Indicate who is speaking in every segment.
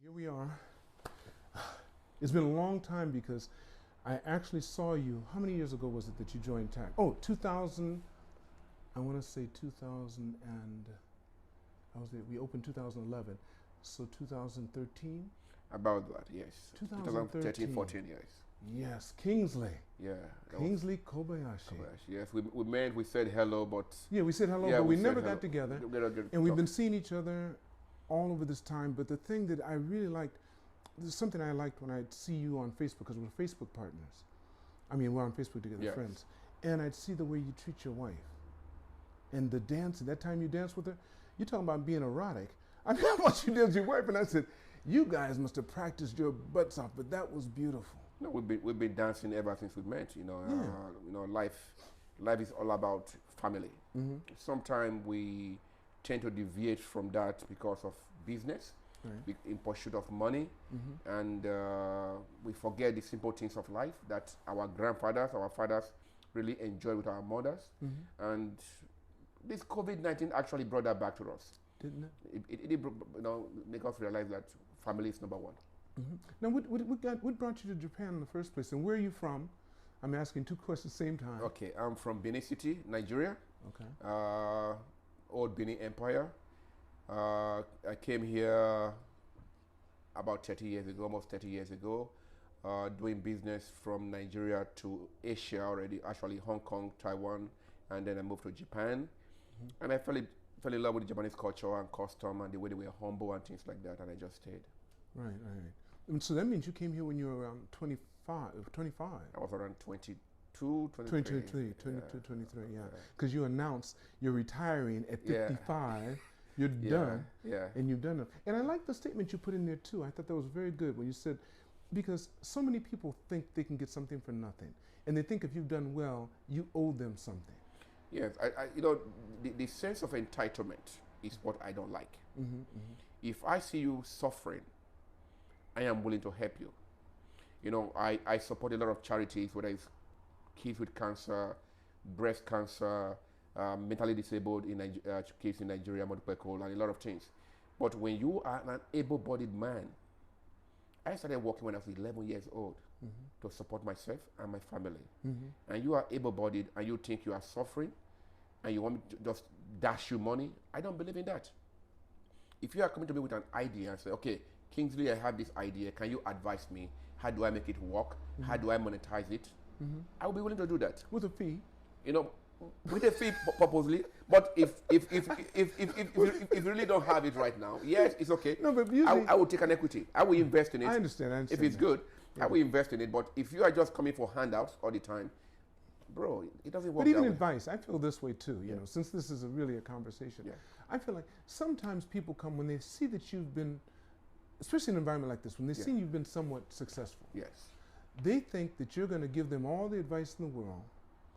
Speaker 1: Here we are. It's been a long time because I actually saw you. How many years ago was it that you joined TAC? Oh, 2000. I want to say 2000 and I was there. We opened 2011, so 2013.
Speaker 2: About that, yes.
Speaker 1: 2013,
Speaker 2: 14 years.
Speaker 1: Yes, Kingsley.
Speaker 2: Yeah.
Speaker 1: Kingsley Kobayashi.
Speaker 2: Yes, we met, we said hello, but...
Speaker 1: Yeah, we said hello,
Speaker 2: yeah,
Speaker 1: but we
Speaker 2: said
Speaker 1: never
Speaker 2: hello.
Speaker 1: got together.
Speaker 2: And
Speaker 1: we've been seeing each other all over this time, but the thing that I really liked, there's something I liked when I'd see you on Facebook, because we're Facebook partners. I mean, we're on Facebook together,
Speaker 2: yes.
Speaker 1: friends. And I'd see the way you treat your wife. And the dancing, that time you danced with her, you're talking about being erotic. I mean, I watched you dance with your wife, and I said, you guys must have practiced your butts off, but that was beautiful.
Speaker 2: No, we've been dancing ever since we met. Life is all about family. Mm-hmm. Sometimes we tend to deviate from that because of business, right, in pursuit of money, mm-hmm, and we forget the simple things of life that our grandfathers, our fathers really enjoyed with our mothers, mm-hmm, and this COVID-19 actually brought that back to us.
Speaker 1: Didn't it?
Speaker 2: It did, make us realize that family is number one.
Speaker 1: Mm-hmm. Now, what brought you to Japan in the first place, and where are you from? I'm asking two questions at the same time.
Speaker 2: Okay, I'm from Benin City, Nigeria.
Speaker 1: Okay.
Speaker 2: Old Benin Empire. I came here about 30 years ago, almost 30 years ago, doing business from Nigeria to Asia already, actually Hong Kong, Taiwan, and then I moved to Japan. Mm-hmm. And I fell in love with the Japanese culture and custom and the way they were humble and things like that, and I just stayed.
Speaker 1: Right. And so that means you came here when you were around 25.
Speaker 2: I was around 22, 23.
Speaker 1: 23, yeah. Because you announced you're retiring at 55. You're done.
Speaker 2: Yeah.
Speaker 1: And you've done it. And I like the statement you put in there too. I thought that was very good when you said, because so many people think they can get something for nothing. And they think if you've done well, you owe them something.
Speaker 2: Yes, the sense of entitlement is what I don't like. Mm-hmm, mm-hmm. If I see you suffering, I am willing to help you. I support a lot of charities, whether it's kids with cancer, breast cancer, mentally disabled kids in Nigeria, multiple, and a lot of things. But when you are an able-bodied man, I started working when I was 11 years old, mm-hmm, to support myself and my family. Mm-hmm. And you are able-bodied and you think you are suffering and you want me to just dash you money, I don't believe in that. If you are coming to me with an idea and say, okay, Kingsley, I have this idea, can you advise me? How do I make it work? Mm-hmm. How do I monetize it? Mm-hmm. I will be willing to do that.
Speaker 1: With a fee?
Speaker 2: With a fee purposely, but if you really don't have it right now, yes, it's okay.
Speaker 1: No, but usually,
Speaker 2: I will take an equity. I will invest in it.
Speaker 1: I understand
Speaker 2: If it's good, I will invest in it. But if you are just coming for handouts all the time, bro, it doesn't work.
Speaker 1: But even
Speaker 2: that way.
Speaker 1: advice, I feel this way too. Since this is really a conversation, I feel like sometimes people come when they see that you've been, especially in an environment like this, when they see you've been somewhat successful.
Speaker 2: Yes.
Speaker 1: They think that you're going to give them all the advice in the world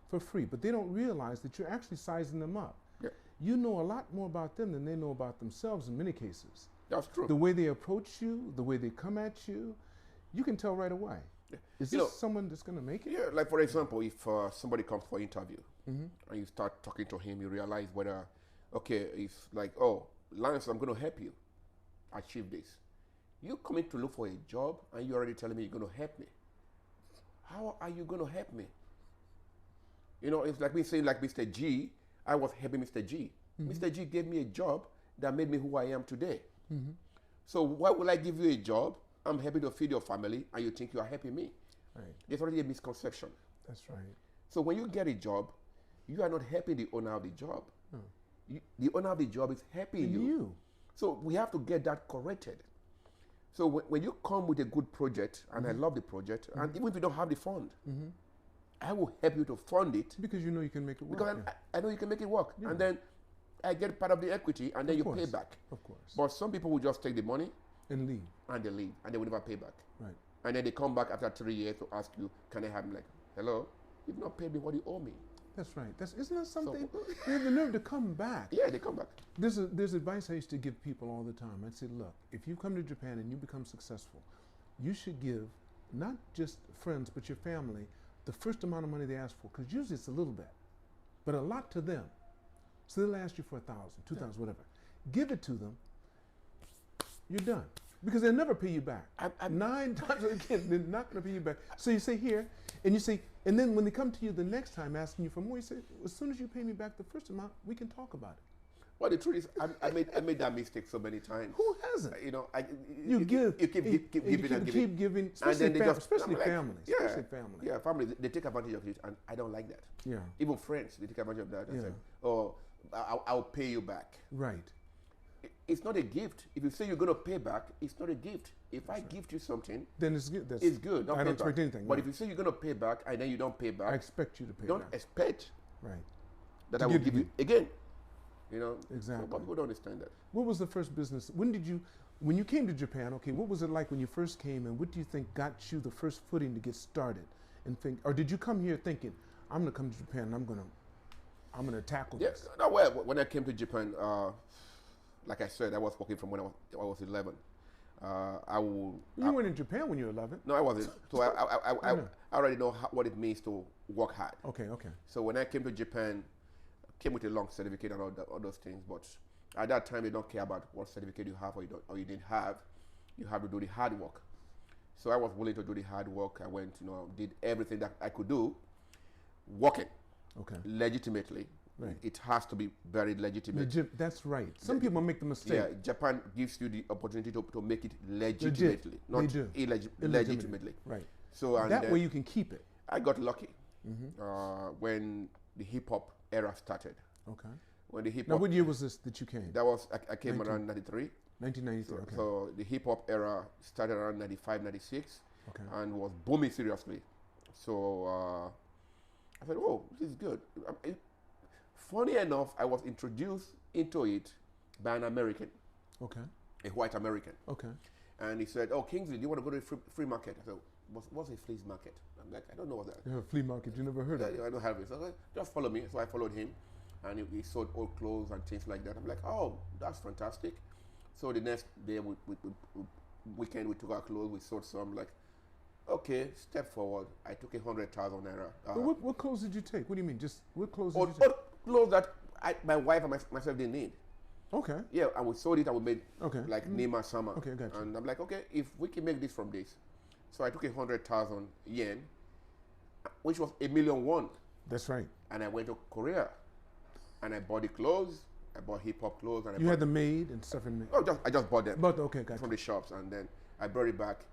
Speaker 1: for free, but they don't realize that you're actually sizing them up.
Speaker 2: Yeah.
Speaker 1: You know a lot more about them than they know about themselves in many cases.
Speaker 2: That's true.
Speaker 1: The way they approach you, the way they come at you, you can tell right away. Yeah. Is this someone that's going to make it?
Speaker 2: Yeah, like for example, if somebody comes for interview, mm-hmm, and you start talking to him, you realize whether, okay, it's like, oh, Lance, I'm going to help you achieve this. You coming to look for a job and you're already telling me you're going to help me. How are you going to help me? It's like me saying, like Mr. G, I was helping Mr. G. Mm-hmm. Mr. G gave me a job that made me who I am today. Mm-hmm. So why would I give you a job? I'm happy to feed your family and you think you are helping me.
Speaker 1: Right.
Speaker 2: There's already a misconception.
Speaker 1: That's right.
Speaker 2: So when you get a job, you are not helping the owner of the job.
Speaker 1: No.
Speaker 2: The owner of the job is helping you. So we have to get that corrected. So when you come with a good project, and mm-hmm, I love the project, mm-hmm, and even if you don't have the fund, mm-hmm, I will help you to fund it.
Speaker 1: Because you know you can make it work.
Speaker 2: Because I know you can make it work. Yeah. And then I get part of the equity and then you pay back.
Speaker 1: Of course.
Speaker 2: But some people will just take the money
Speaker 1: and leave.
Speaker 2: And they leave and they will never pay back.
Speaker 1: Right.
Speaker 2: And then they come back after 3 years to ask you, can I have them? Like, hello? You've not paid me what you owe me.
Speaker 1: That's right. Isn't that something? They have the nerve to come back.
Speaker 2: Yeah, they come back.
Speaker 1: There's advice I used to give people all the time. I'd say, look, if you come to Japan and you become successful, you should give not just friends, but your family the first amount of money they ask for, because usually it's a little bit, but a lot to them. So they'll ask you for 1,000, 2,000, whatever. Give it to them. You're done. Because they'll never pay you back.
Speaker 2: I'm
Speaker 1: 9 times again, they're not going to pay you back. So you say here, and you say, and then when they come to you the next time asking you for more, you say, as soon as you pay me back the first amount, we can talk about it.
Speaker 2: Well, the truth is, I made that mistake so many times.
Speaker 1: Who hasn't?
Speaker 2: You know,
Speaker 1: You give.
Speaker 2: You keep giving,
Speaker 1: especially,
Speaker 2: they just,
Speaker 1: especially
Speaker 2: like,
Speaker 1: families.
Speaker 2: Yeah,
Speaker 1: especially families.
Speaker 2: Yeah, families, they take advantage of it, and I don't like that.
Speaker 1: Yeah.
Speaker 2: Even friends, they take advantage of that.
Speaker 1: Yeah.
Speaker 2: Say, oh, I'll pay you back.
Speaker 1: Right.
Speaker 2: It's not a gift. If you say you're going to pay back, it's not a gift. If I gift you something,
Speaker 1: then it's good.
Speaker 2: It's good. Don't
Speaker 1: I
Speaker 2: pay
Speaker 1: don't expect
Speaker 2: back.
Speaker 1: anything.
Speaker 2: But
Speaker 1: right.
Speaker 2: if you say you're going to pay back and then you don't pay back,
Speaker 1: I expect you to pay
Speaker 2: don't
Speaker 1: back.
Speaker 2: expect
Speaker 1: Right.
Speaker 2: that
Speaker 1: To
Speaker 2: I will give you again. You know,
Speaker 1: Exactly.
Speaker 2: So people don't understand that.
Speaker 1: What was the first business? When you came to Japan, okay, what was it like when you first came, and what do you think got you the first footing to get started? Or did you come here thinking, I'm gonna come to Japan and I'm gonna tackle
Speaker 2: Yes.
Speaker 1: this?
Speaker 2: No, well, when I came to Japan, like I said, I was working from when I was 11.
Speaker 1: You weren't in Japan when you were 11.
Speaker 2: No, I wasn't. So I already know what it means to work hard.
Speaker 1: Okay.
Speaker 2: So when I came to Japan, I came with a long certificate and all those things, but at that time they don't care about what certificate you have or you didn't have. You have to do the hard work. So I was willing to do the hard work. I went, did everything that I could do, working legitimately.
Speaker 1: Right.
Speaker 2: It has to be very legitimate.
Speaker 1: That's right. Some people make the mistake.
Speaker 2: Yeah, Japan gives you the opportunity to make it legitimately, not illegitimately.
Speaker 1: Right.
Speaker 2: So and
Speaker 1: that way you can keep it.
Speaker 2: I got lucky when the hip hop era started.
Speaker 1: Okay.
Speaker 2: When the hip
Speaker 1: Now,
Speaker 2: hop.
Speaker 1: what year was this that you came?
Speaker 2: That was I came around 93.
Speaker 1: 1993.
Speaker 2: So,
Speaker 1: Okay.
Speaker 2: so the hip hop era started around 95, 96,
Speaker 1: Okay.
Speaker 2: and was booming seriously. So I said, "Oh, this is good." Funny enough, I was introduced into it by an American,
Speaker 1: Okay.
Speaker 2: a white American,
Speaker 1: Okay.
Speaker 2: and he said, "Oh, Kingsley, do you want to go to a free market?" I said, "What's a flea market?" I'm like, "I don't know what that."
Speaker 1: You have a flea market. You never heard of it.
Speaker 2: I don't have it. So I said, just follow me. So I followed him, and he sold old clothes and things like that. I'm like, "Oh, that's fantastic." So the next day, weekend, we took our clothes. We sold some. Like, okay, step forward. I took 100,000 naira.
Speaker 1: But what clothes did you take? What do you mean? Just what clothes did you take?
Speaker 2: Old clothes that my wife and myself didn't need.
Speaker 1: Okay.
Speaker 2: Yeah, and we sold it and we made
Speaker 1: Okay.
Speaker 2: like Nima Sama.
Speaker 1: Okay, gotcha.
Speaker 2: And I'm like, okay, if we can make this from this. So I took 100,000 yen, which was $1,000,001.
Speaker 1: That's right.
Speaker 2: And I went to Korea and I bought the clothes. I bought hip hop clothes. And
Speaker 1: You had them made and stuff in there.
Speaker 2: Oh, I just bought them
Speaker 1: Okay, gotcha.
Speaker 2: from the shops, and then I brought it back.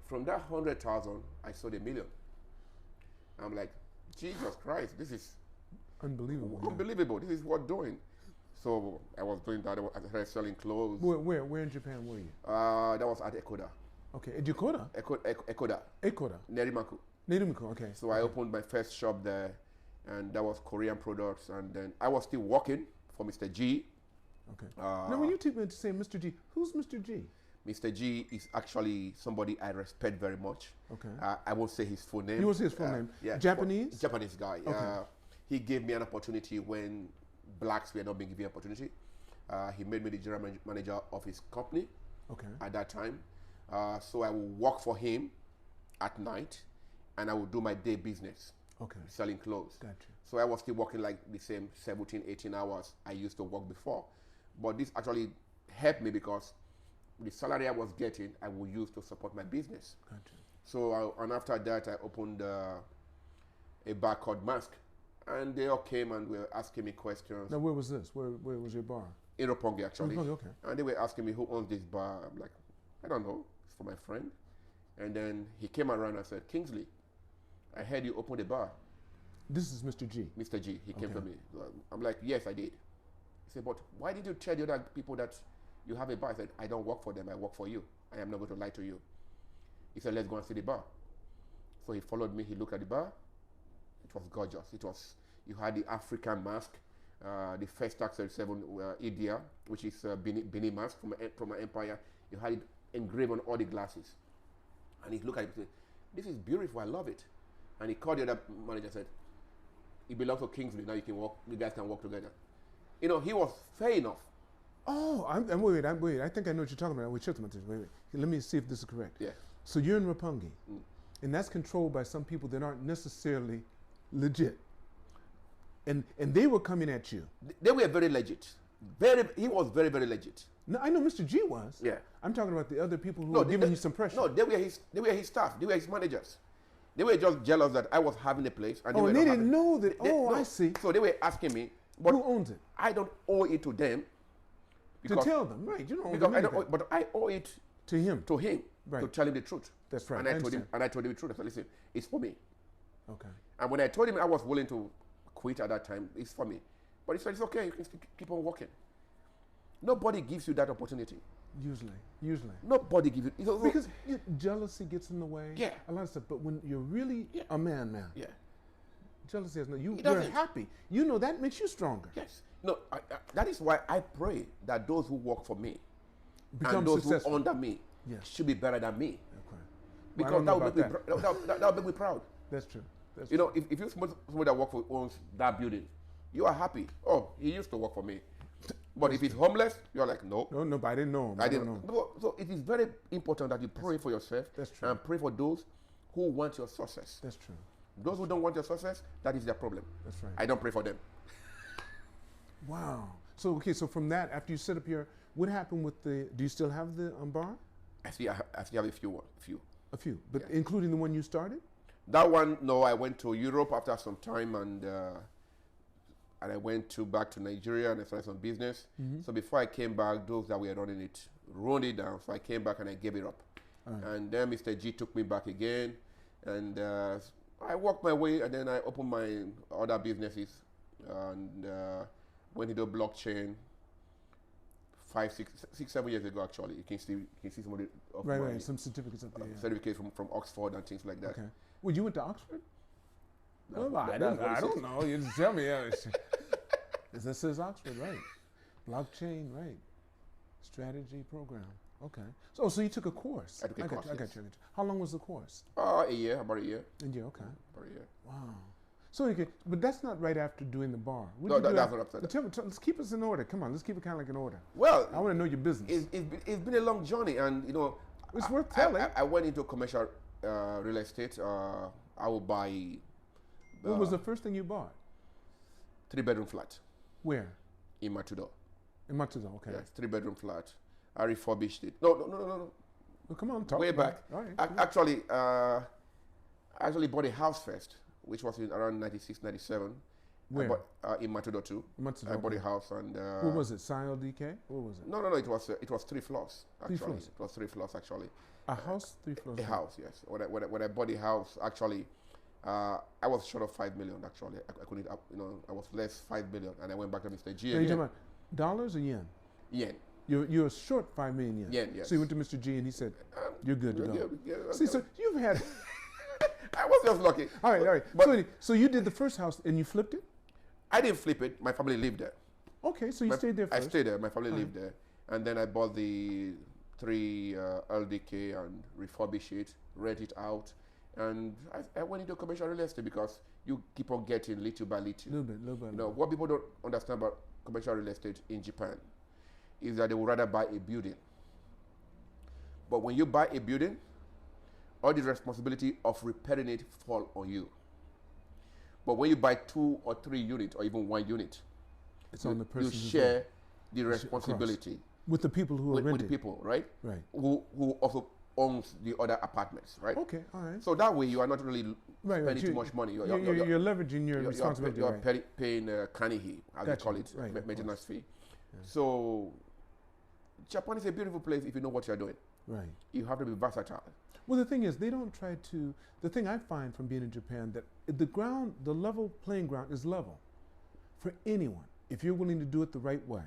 Speaker 2: From that 100,000, I sold $1,000,000. I'm like, Jesus Christ, this is
Speaker 1: Unbelievable. Yeah.
Speaker 2: unbelievable. This is what doing. So I was doing that. I started selling clothes.
Speaker 1: Where in Japan were you?
Speaker 2: That was at Ekoda.
Speaker 1: Okay, at Yokota?
Speaker 2: Ekoda.
Speaker 1: Ekoda.
Speaker 2: Nerimaku.
Speaker 1: Nidumiko, okay.
Speaker 2: So I opened my first shop there, and that was Korean products. And then I was still working for Mr. G.
Speaker 1: Okay. Now, when you say Mr. G, who's Mr. G?
Speaker 2: Mr. G is actually somebody I respect very much.
Speaker 1: Okay.
Speaker 2: I won't say his full name.
Speaker 1: You won't say his full name.
Speaker 2: Yeah.
Speaker 1: Japanese?
Speaker 2: Japanese guy.
Speaker 1: Okay.
Speaker 2: He gave me an opportunity when blacks were not being given opportunity. He made me the general manager of his company
Speaker 1: Okay.
Speaker 2: at that time. So I will work for him at night, and I will do my day business,
Speaker 1: Okay.
Speaker 2: selling clothes.
Speaker 1: Gotcha.
Speaker 2: So I was still working like the same 17, 18 hours I used to work before. But this actually helped me because the salary I was getting, I will use to support my business.
Speaker 1: Gotcha.
Speaker 2: So, and after that, I opened a bar called Mask. And they all came and were asking me questions.
Speaker 1: Now, where was this? Where was your bar?
Speaker 2: In Roppongi, actually.
Speaker 1: Roppongi, okay.
Speaker 2: And they were asking me who owns this bar. I'm like, I don't know. It's for my friend. And then he came around and said, Kingsley, I heard you opened a bar.
Speaker 1: This is Mr. G.
Speaker 2: Mr. G, he came
Speaker 1: Okay.
Speaker 2: to me. I'm like, yes, I did. He said, but why did you tell the other people that you have a bar? I said, I don't work for them, I work for you. I am not going to lie to you. He said, let's go and see the bar. So he followed me, he looked at the bar. It was gorgeous. You had the African mask, the first Tax 37 Idia, which is Bini mask from an empire. You had it engraved on all the glasses. And he looked at it and said, this is beautiful, I love it. And he called the other manager and said, it belongs to Kingsley, now you guys can work together. You know, he was fair enough.
Speaker 1: Oh, wait. I think I know what you're talking about. Wait. Let me see if this is correct.
Speaker 2: Yeah.
Speaker 1: So you're in Roppongi, and that's controlled by some people that aren't necessarily legit. And they were coming at you.
Speaker 2: They were very legit. He was very, very legit.
Speaker 1: No, I know Mr. G was.
Speaker 2: Yeah.
Speaker 1: I'm talking about the other people who were giving you some pressure.
Speaker 2: No, they were his staff. They were his managers. They were just jealous that I was having a place. And
Speaker 1: and they didn't know that. I see.
Speaker 2: So they were asking me. But
Speaker 1: who owns it?
Speaker 2: I don't owe it to them.
Speaker 1: To tell them, right? You don't owe them anything.
Speaker 2: But I owe it
Speaker 1: to him.
Speaker 2: Right. To tell him the truth.
Speaker 1: That's right.
Speaker 2: And I told him the truth. I said, listen, it's for me.
Speaker 1: Okay.
Speaker 2: And when I told him I was willing to quit at that time, it's for me. But he said, it's okay, you can keep on working. Nobody gives you that opportunity.
Speaker 1: Usually.
Speaker 2: Nobody gives you.
Speaker 1: Because jealousy gets in the way.
Speaker 2: Yeah.
Speaker 1: A lot of stuff. But when you're really a man.
Speaker 2: Yeah.
Speaker 1: Jealousy has no. You're happy. You know that makes you stronger.
Speaker 2: Yes. No, that is why I pray that those who work for me
Speaker 1: become
Speaker 2: and those
Speaker 1: successful.
Speaker 2: who under me should be better than me.
Speaker 1: Okay.
Speaker 2: Because that will make me proud.
Speaker 1: That's true.
Speaker 2: You know, if you're somebody that works for owns that building, you are happy. Oh, he used to work for me. But if he's homeless, you're like, no.
Speaker 1: No, but I didn't know him.
Speaker 2: I didn't know. No, so it is very important that you pray for yourself.
Speaker 1: That's true.
Speaker 2: And pray for those who want your success.
Speaker 1: That's true.
Speaker 2: Those who don't want your success, that is their problem.
Speaker 1: That's right.
Speaker 2: I don't pray for them.
Speaker 1: Wow. So from that, after you set up your, what happened with do you still have the bar?
Speaker 2: I still have a few.
Speaker 1: A few, but including the one you started?
Speaker 2: That one, no, I went to Europe after some time and I went back to Nigeria and I started some business. Mm-hmm. So before I came back, those that were running it run it down. So I came back and I gave it up. Right. And then Mr. G took me back again and I worked my way and then I opened my other businesses and went into blockchain 7 years ago actually. You can see some of the
Speaker 1: right, some certificates up there.
Speaker 2: Certificates from Oxford and things like that.
Speaker 1: Okay. Well, you went to Oxford? I don't know. You just tell me. This says Oxford, right? Blockchain, right? Strategy program. Okay. So you took a course.
Speaker 2: I took a course.
Speaker 1: I got you. How long was the course?
Speaker 2: A year, about a year.
Speaker 1: A year, okay.
Speaker 2: About a year.
Speaker 1: Wow. So but that's not right after doing the bar.
Speaker 2: No, that's not after that.
Speaker 1: Let's keep us in order. Come on, let's keep it kind of like in order.
Speaker 2: Well,
Speaker 1: I want to know your business.
Speaker 2: It's been a long journey, and you know,
Speaker 1: it's worth telling.
Speaker 2: I went into commercial real estate. I will buy.
Speaker 1: What was the first thing you bought?
Speaker 2: 3-bedroom flat.
Speaker 1: Where?
Speaker 2: In Matudo.
Speaker 1: In Matudo, okay.
Speaker 2: Yes, 3-bedroom flat. I refurbished it. No.
Speaker 1: Well, come on, talk.
Speaker 2: Way back.
Speaker 1: All right.
Speaker 2: Actually, I actually bought a house first, which was in around 96, 97.
Speaker 1: Where?
Speaker 2: I bought, in Matudo too.
Speaker 1: Matudo,
Speaker 2: I bought a house and.
Speaker 1: What was it? Sile DK? What was it?
Speaker 2: No. It was 3 floors. Actually,
Speaker 1: 3 floors.
Speaker 2: It was 3 floors actually.
Speaker 1: A house, 3 floors.
Speaker 2: A house, yes. When I bought the house, actually, I was short of 5 million. Actually, I couldn't. I was less 5 million, and I went back to Mr. G.
Speaker 1: Are you talking about dollars or yen?
Speaker 2: Yen.
Speaker 1: You're short 5 million yen.
Speaker 2: Yen, yes.
Speaker 1: So you went to Mr. G and he said, "You're good to go." See, so
Speaker 2: okay.
Speaker 1: you've had.
Speaker 2: I was just lucky.
Speaker 1: All right. But so you did the first house and you flipped it?
Speaker 2: I didn't flip it. My family lived there.
Speaker 1: Okay, so you stayed there first.
Speaker 2: I stayed there. My family lived there, and then I bought the 3 LDK and refurbished it, rent it out, and I went into commercial real estate because you keep on getting little by little.
Speaker 1: Little bit.
Speaker 2: You know what people don't understand about commercial real estate in Japan is that they would rather buy a building. But when you buy a building, all the responsibility of repairing it fall on you. But when you buy 2 or 3 units or even 1 unit,
Speaker 1: it's on the person.
Speaker 2: You share the responsibility
Speaker 1: with the people who are renting.
Speaker 2: With the people, right?
Speaker 1: Right.
Speaker 2: Who also owns the other apartments, right?
Speaker 1: Okay, all right.
Speaker 2: So that way you are not really spending too much money.
Speaker 1: You're leveraging your responsibility.
Speaker 2: You're paying Kanihi, as they call it, maintenance fee. Yeah. So Japan is a beautiful place if you know what you're doing.
Speaker 1: Right.
Speaker 2: You have to be versatile.
Speaker 1: Well, the thing is, they don't try to. The thing I find from being in Japan that the level playing ground is level for anyone. If you're willing to do it the right way,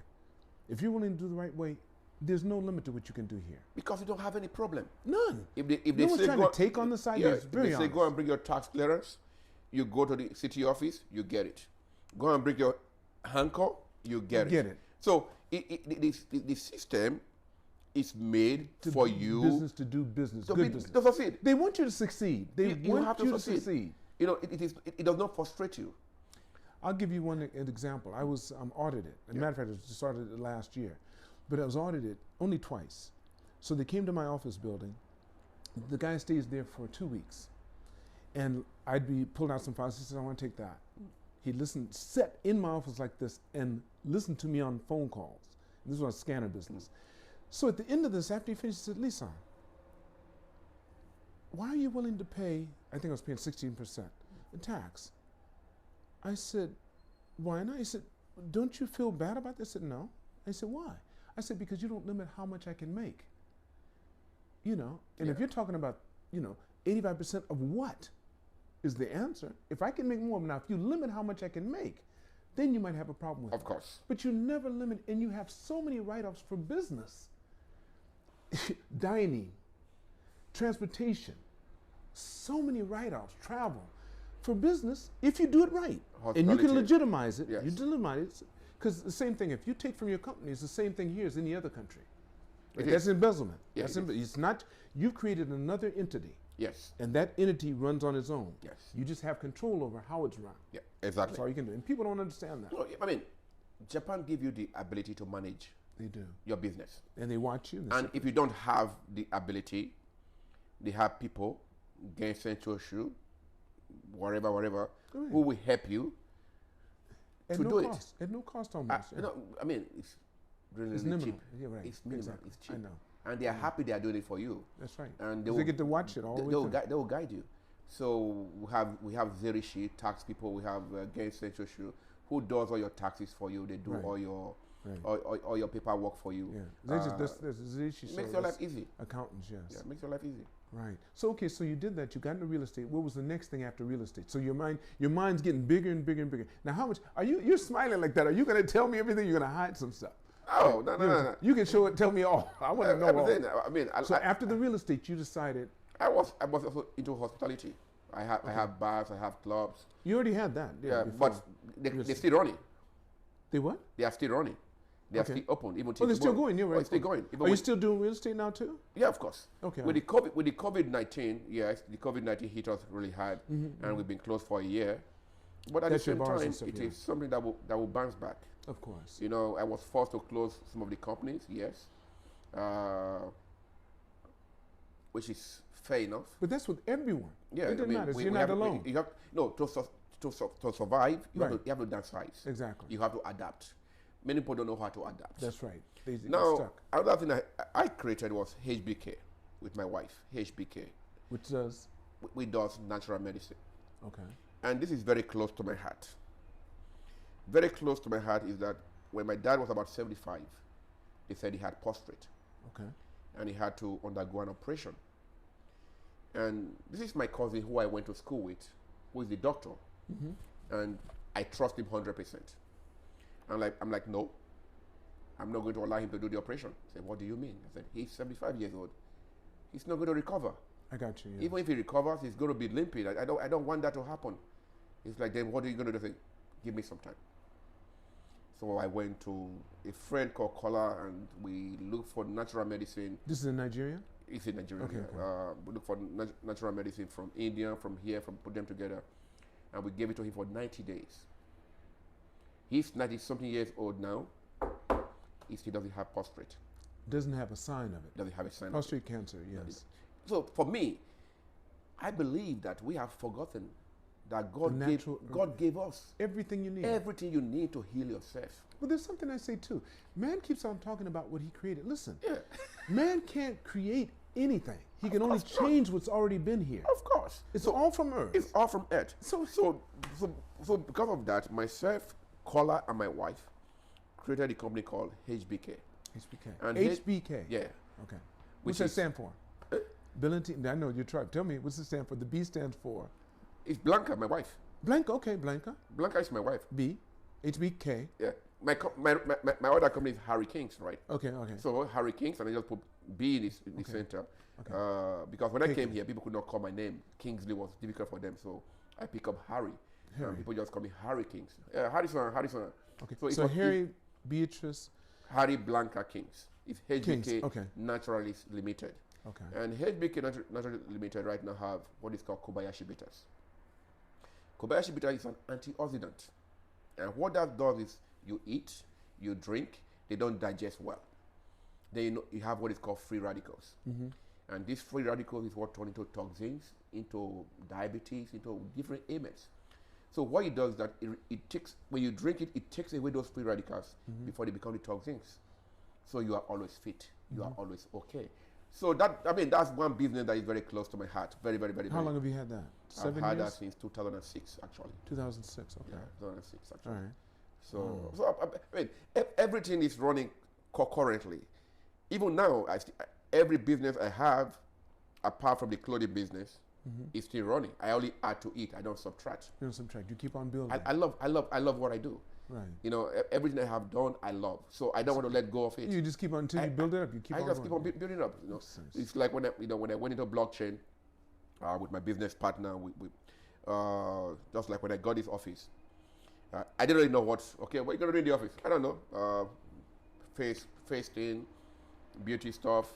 Speaker 1: there's no limit to what you can do here.
Speaker 2: Because you don't have any problem.
Speaker 1: None.
Speaker 2: If they
Speaker 1: no one's
Speaker 2: say
Speaker 1: trying to take on the side.
Speaker 2: Yeah, if they say go and bring your tax clearance, you go to the city office, you get it. Go and bring your handcall, you get it. So the system is made for you.
Speaker 1: Business to do business.
Speaker 2: To succeed.
Speaker 1: They want you to succeed. They want you to succeed.
Speaker 2: You know, it does not frustrate you.
Speaker 1: I'll give you an example. I was audited. As a matter of fact, it was started last year. But I was audited only twice. So they came to my office building. The guy stays there for 2 weeks. And I'd be pulling out some files. He said, I want to take that. He'd listen, sit in my office like this and listen to me on phone calls. This was a scanner business. So at the end of this, after he finished, he said, Lisa, why are you willing to pay, I think I was paying 16% in tax? I said, why not? He said, don't you feel bad about this? I said, no. I said, why? I said, because you don't limit how much I can make. You know, and if you're talking about, 85% of what is the answer? If I can make more, now if you limit how much I can make, then you might have a problem with it.
Speaker 2: Of course.
Speaker 1: But you never limit, and you have so many write-offs for business. Dining, transportation, so many write-offs, travel. For business, if you do it right, and you can legitimize it, you legitimize it, because the same thing, if you take from your company, it's the same thing here as any other country. That's embezzlement.
Speaker 2: Yeah,
Speaker 1: it's not, you've created another entity.
Speaker 2: Yes.
Speaker 1: And that entity runs on its own.
Speaker 2: Yes.
Speaker 1: You just have control over how it's run.
Speaker 2: Yeah, exactly.
Speaker 1: That's all you can do. And people don't understand that.
Speaker 2: No, I mean, Japan give you the ability to manage
Speaker 1: They do.
Speaker 2: your business.
Speaker 1: And they watch you.
Speaker 2: And if you don't have the ability, they have people, Gensen Choshu, whatever, who will help you
Speaker 1: at
Speaker 2: to
Speaker 1: no
Speaker 2: do
Speaker 1: cost. At no cost almost.
Speaker 2: I mean, it's really
Speaker 1: it's
Speaker 2: cheap.
Speaker 1: minimal. Yeah, right.
Speaker 2: It's minimal.
Speaker 1: Exactly.
Speaker 2: It's cheap.
Speaker 1: I know.
Speaker 2: And they are happy they are doing it for you.
Speaker 1: That's right.
Speaker 2: And
Speaker 1: they get to watch it all the way
Speaker 2: they will guide you. So we have Zerishi, tax people. We have Gensen Choshu, who does all your taxes for you. They do all your all your paperwork for you.
Speaker 1: Yeah. Zerishi
Speaker 2: makes your life easy.
Speaker 1: Accountants, yes.
Speaker 2: Yeah, makes your life easy.
Speaker 1: Right. So okay, so you did that. You got into real estate. What was the next thing after real estate? So your mind's getting bigger and bigger and bigger. Now, how much are you? You're smiling like that. Are you going to tell me everything? You're going to hide some stuff?
Speaker 2: Oh, no.
Speaker 1: You can show it. Tell me all. I want to know all.
Speaker 2: I mean,
Speaker 1: so after the real estate, you decided.
Speaker 2: I was also into hospitality. I have bars. I have clubs.
Speaker 1: You already had that.
Speaker 2: Yeah, but they're still running.
Speaker 1: They what?
Speaker 2: They are still running. They are still open. Even
Speaker 1: they're still going. Yeah, right.
Speaker 2: It's still going.
Speaker 1: Are you still doing real estate now too?
Speaker 2: Yeah, of course.
Speaker 1: Okay.
Speaker 2: With the COVID-19, yes, the COVID-19 hit us really hard, and we've been closed for a year. But at the same time, it is something that will bounce back.
Speaker 1: Of course.
Speaker 2: You know, I was forced to close some of the companies, yes, which is fair enough.
Speaker 1: But that's with everyone.
Speaker 2: Yeah,
Speaker 1: it doesn't matter. You're not alone.
Speaker 2: To survive, you have to downsize.
Speaker 1: Exactly.
Speaker 2: You have to adapt. Many people don't know how to adapt.
Speaker 1: That's right. They get
Speaker 2: now,
Speaker 1: stuck.
Speaker 2: Another thing I created was HBK with my wife. HBK,
Speaker 1: which does
Speaker 2: natural medicine.
Speaker 1: Okay.
Speaker 2: And this is very close to my heart. Very close to my heart is that when my dad was about 75, they said he had prostate.
Speaker 1: Okay.
Speaker 2: And he had to undergo an operation. And this is my cousin who I went to school with, who is the doctor. And I trust him 100%. I'm like, no, I'm not going to allow him to do the operation. I said, what do you mean? I said, he's 75 years old. He's not going to recover.
Speaker 1: I got you. Yeah.
Speaker 2: Even if he recovers, he's going to be limping. I don't want that to happen. It's like, then what are you going to do? I said, give me some time. So I went to a friend called Kola, and we looked for natural medicine.
Speaker 1: This is in Nigeria?
Speaker 2: It's in Nigeria.
Speaker 1: Okay.
Speaker 2: We looked for natural medicine from India, from here, put them together. And we gave it to him for 90 days. He's 90-something years old now. He still doesn't have prostate.
Speaker 1: Doesn't have a sign of it.
Speaker 2: Doesn't have a sign
Speaker 1: prostate
Speaker 2: of it.
Speaker 1: Cancer, yes.
Speaker 2: So for me, I believe that we have forgotten that God gave us
Speaker 1: everything you need.
Speaker 2: Everything you need to heal yourself.
Speaker 1: But there's something I say too. Man keeps on talking about what he created. Listen, man can't create anything. He can only change what's already been here.
Speaker 2: Of course.
Speaker 1: It's all from Earth.
Speaker 2: It's all from Earth. So because of that, myself, Kola, and my wife created a company called HBK.
Speaker 1: HBK.
Speaker 2: And
Speaker 1: HBK.
Speaker 2: Yeah.
Speaker 1: Okay. What's that stand for? Bill and Tina. I know your tribe. Tell me, what's it stand for? The B stands for?
Speaker 2: It's Blanca, my wife.
Speaker 1: Blanca. Okay, Blanca.
Speaker 2: Blanca is my wife.
Speaker 1: B. HBK.
Speaker 2: Yeah. My other company is Harry Kings, right?
Speaker 1: Okay.
Speaker 2: So Harry Kings, and I just put B in the center. Okay. Because when I came here, people could not call my name. Kingsley was difficult for them, so I pick up Harry. People just call me Harry Kings. Harrison.
Speaker 1: Okay. So Harry, Beatrice.
Speaker 2: Harry Blanca Kings. It's HBK
Speaker 1: Okay.
Speaker 2: Naturalist Limited.
Speaker 1: Okay. And
Speaker 2: HBK Naturalist Limited right now have what is called Kobayashi bitters. Kobayashi bitter is an antioxidant. And what that does is you eat, you drink, they don't digest well. Then you have what is called free radicals. And these free radicals is what turn into toxins, into diabetes, into different ailments. So what it does is that it takes, when you drink it, it takes away those free radicals before they become the toxins. So you are always fit. You are always okay. So that, I mean, that's one business that is very close to my heart. Very, very, very.
Speaker 1: How long have you had that? 7 years?
Speaker 2: I've had that since 2006, actually.
Speaker 1: 2006. Okay.
Speaker 2: Yeah, 2006, actually.
Speaker 1: All right.
Speaker 2: So I mean, everything is running concurrently. Even now, every business I have, apart from the clothing business, is still running. I only add to it. I don't subtract.
Speaker 1: You don't subtract. You keep on building.
Speaker 2: I love what I do.
Speaker 1: Right.
Speaker 2: You know, everything I have done, I love. So I don't want to let go of it.
Speaker 1: You just keep on until you build it up. You keep on.
Speaker 2: I just keep on building up. You know, it's like when I went into blockchain with my business partner. Just like when I got this office, I didn't really know what are you gonna do in the office? I don't know. Face thing, beauty stuff.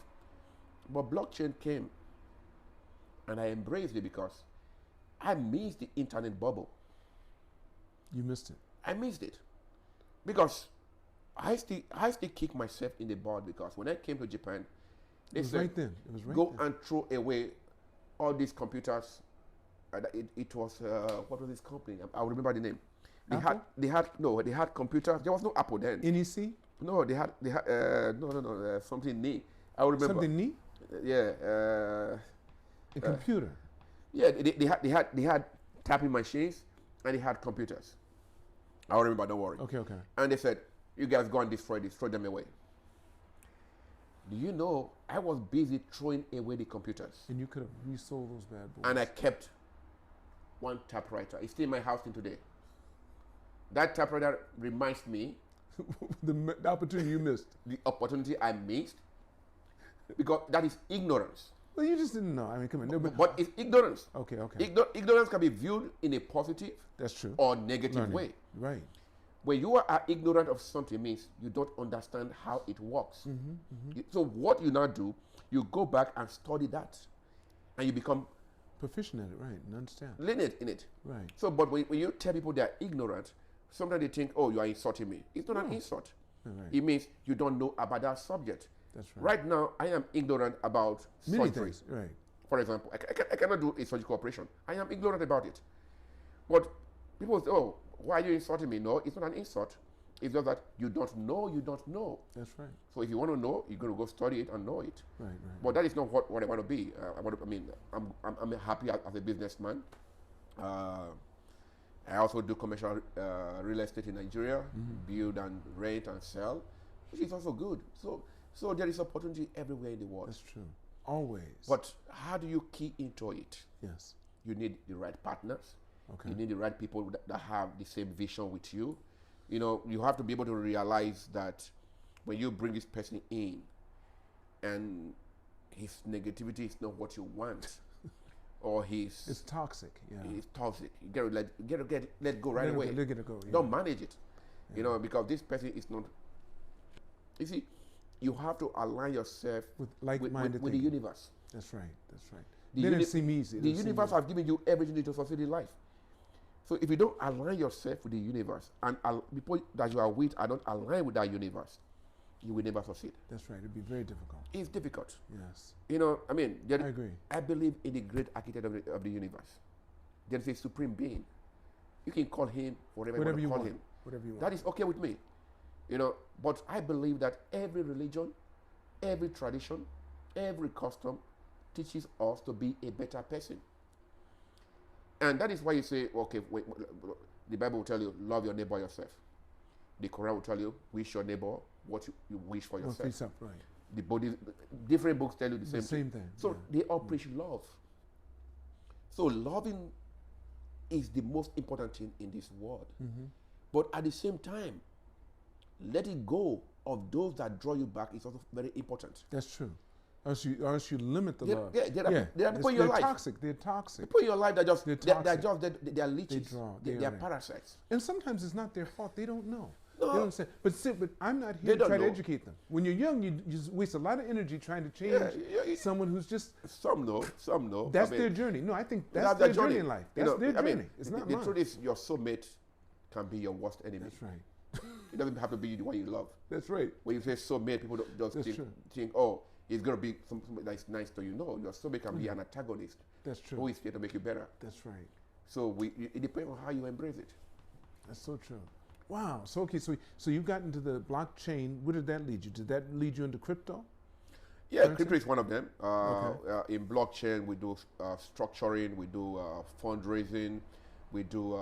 Speaker 2: But blockchain came, and I embraced it because I missed the internet bubble.
Speaker 1: You missed it.
Speaker 2: I missed it because I still kick myself in the butt because when I came to Japan, they said,
Speaker 1: right then. It was right
Speaker 2: go
Speaker 1: then.
Speaker 2: and throw away all these computers. It was what was this company? I remember the name. They had computers. There was no Apple then.
Speaker 1: NEC?
Speaker 2: No, they had something neat. I remember
Speaker 1: Something neat?
Speaker 2: Yeah.
Speaker 1: A computer.
Speaker 2: Yeah, they had tapping machines and they had computers. I remember, don't worry.
Speaker 1: Okay.
Speaker 2: And they said, you guys go and destroy them away. Do you know, I was busy throwing away the computers.
Speaker 1: And you could have resold those bad boys.
Speaker 2: And I kept one typewriter. It's still in my house till today. That typewriter reminds me
Speaker 1: the opportunity you missed.
Speaker 2: The opportunity I missed. Because that is ignorance.
Speaker 1: Well, you just didn't know. I mean, come on. No,
Speaker 2: but it's ignorance.
Speaker 1: Okay.
Speaker 2: Ignorance can be viewed in a positive
Speaker 1: That's true.
Speaker 2: or negative way.
Speaker 1: Right.
Speaker 2: When you are ignorant of something means you don't understand how it works. So what you now do, you go back and study that. And you become
Speaker 1: proficient at it, right, and understand.
Speaker 2: Linear in it.
Speaker 1: Right.
Speaker 2: So, but when you tell people they are ignorant, sometimes they think, oh, you are insulting me. It's not an insult.
Speaker 1: Right.
Speaker 2: It means you don't know about that subject.
Speaker 1: That's right.
Speaker 2: Right now, I am ignorant about
Speaker 1: many
Speaker 2: surgery.
Speaker 1: things. Right.
Speaker 2: For example, I cannot do a surgical operation. I am ignorant about it. But people say, oh, why are you insulting me? No, it's not an insult. It's just that you don't know, you don't know.
Speaker 1: That's right.
Speaker 2: So if you want to know, you're going to go study it and know it.
Speaker 1: Right.
Speaker 2: But that is not what I want to be. I'm happy as a businessman. I also do commercial real estate in Nigeria, build and rent and sell, which is also good. So there is opportunity everywhere in the world.
Speaker 1: That's true. Always.
Speaker 2: But how do you key into it?
Speaker 1: Yes.
Speaker 2: You need the right partners.
Speaker 1: Okay.
Speaker 2: You need the right people that have the same vision with you. You know, you have to be able to realize that when you bring this person in and his negativity is not what you want, or it's
Speaker 1: toxic. Yeah.
Speaker 2: It's toxic. You gotta let go right away.
Speaker 1: Let it go. Yeah.
Speaker 2: Don't manage it. Yeah. You know, because this person is not. You see, you have to align yourself
Speaker 1: with like-minded
Speaker 2: with the universe.
Speaker 1: That's right. Then it seems easy.
Speaker 2: The universe has given you everything to succeed in life. So if you don't align yourself with the universe, and people that you are with are not aligned with that universe, you will never succeed.
Speaker 1: That's right. It'd be very difficult.
Speaker 2: It's difficult.
Speaker 1: Yes.
Speaker 2: You know, I mean,
Speaker 1: I agree.
Speaker 2: I believe in the great architect of the universe. There is a supreme being. You can call him whatever you want to call him.
Speaker 1: Whatever you want.
Speaker 2: That is okay with me. You know, but I believe that every religion, every tradition, every custom teaches us to be a better person. And that is why you say, okay, the Bible will tell you, love your neighbor yourself. The Quran will tell you, wish your neighbor what you wish for yourself.
Speaker 1: Right.
Speaker 2: The body, different books tell you the same
Speaker 1: thing.
Speaker 2: So they all preach love. So loving is the most important thing in this world. But at the same time, letting go of those that draw you back is also very important.
Speaker 1: That's true. Or else you limit the love.
Speaker 2: There are people in your life.
Speaker 1: They're toxic.
Speaker 2: People in your life that they're leeches. They are parasites.
Speaker 1: And sometimes it's not their fault. They don't know.
Speaker 2: No.
Speaker 1: They don't understand. But I'm not here to try to educate them. When you're young, you just waste a lot of energy trying to change someone who's just.
Speaker 2: Some know.
Speaker 1: That's their journey. No, I think that's their journey in life. That's their journey. It's not mine.
Speaker 2: The truth is, your soulmate can be your worst enemy.
Speaker 1: That's right.
Speaker 2: It doesn't have to be the one you love.
Speaker 1: That's right.
Speaker 2: When you say soulmate, people just think, oh, it's going to be somebody that's nice to you. No, your soulmate can be an antagonist.
Speaker 1: That's true.
Speaker 2: Who is here to make you better.
Speaker 1: That's right.
Speaker 2: So it depends on how you embrace it.
Speaker 1: That's so true. Wow. So okay. So you got into the blockchain. Where did that lead you? Did that lead you into crypto?
Speaker 2: Yeah, crypto is one of them. In blockchain, we do structuring, we do fundraising, we do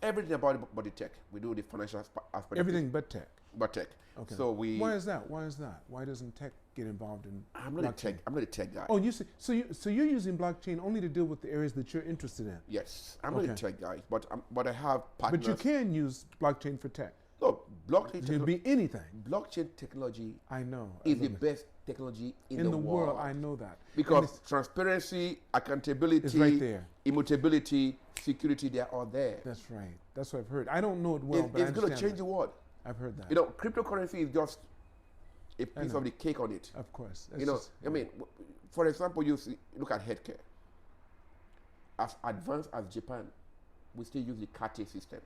Speaker 2: everything about the tech. We do the financial aspect.
Speaker 1: Everything but tech.
Speaker 2: But tech.
Speaker 1: Okay.
Speaker 2: So we.
Speaker 1: Why is that? Why is that? Why doesn't tech get involved in?
Speaker 2: I'm not a tech. I'm not a tech guy.
Speaker 1: Oh, you see, so you're using blockchain only to deal with the areas that you're interested in.
Speaker 2: Yes, I'm not a tech guy, but I have partners.
Speaker 1: But you can use blockchain for tech.
Speaker 2: No, blockchain.
Speaker 1: It can be anything.
Speaker 2: Blockchain technology.
Speaker 1: I know.
Speaker 2: Is the best technology in the world.
Speaker 1: I know that.
Speaker 2: Because transparency, accountability,
Speaker 1: it's right there.
Speaker 2: Immutability, security, they are all there.
Speaker 1: That's right. That's what I've heard. I don't know it well, but
Speaker 2: it's going to change the world.
Speaker 1: I've heard that.
Speaker 2: You know, cryptocurrency is just a piece of the cake on it.
Speaker 1: Of course.
Speaker 2: You know, I mean, for example, look at healthcare. As advanced as Japan, we still use the CART system,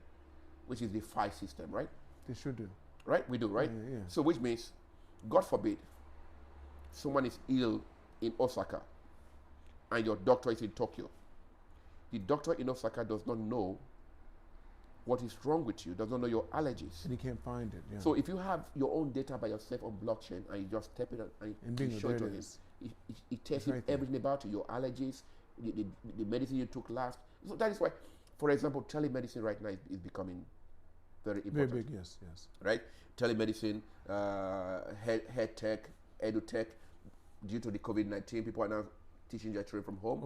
Speaker 2: which is the FI system, right?
Speaker 1: They should do.
Speaker 2: Right? We do, right?
Speaker 1: Yeah.
Speaker 2: So which means, God forbid, someone is ill in Osaka and your doctor is in Tokyo. The doctor in Osaka does not know what is wrong with you, does not know your allergies.
Speaker 1: And he can't find it. Yeah.
Speaker 2: So if you have your own data by yourself on blockchain and you just tap it and
Speaker 1: bingo,
Speaker 2: show it to
Speaker 1: there
Speaker 2: him, it tells
Speaker 1: right
Speaker 2: him everything about you, your allergies, the medicine you took last. So that is why, for example, telemedicine right now is becoming very important.
Speaker 1: Very big, yes.
Speaker 2: Right? Telemedicine, health tech, edu tech. Due to the COVID-19, people are now teaching their children from home.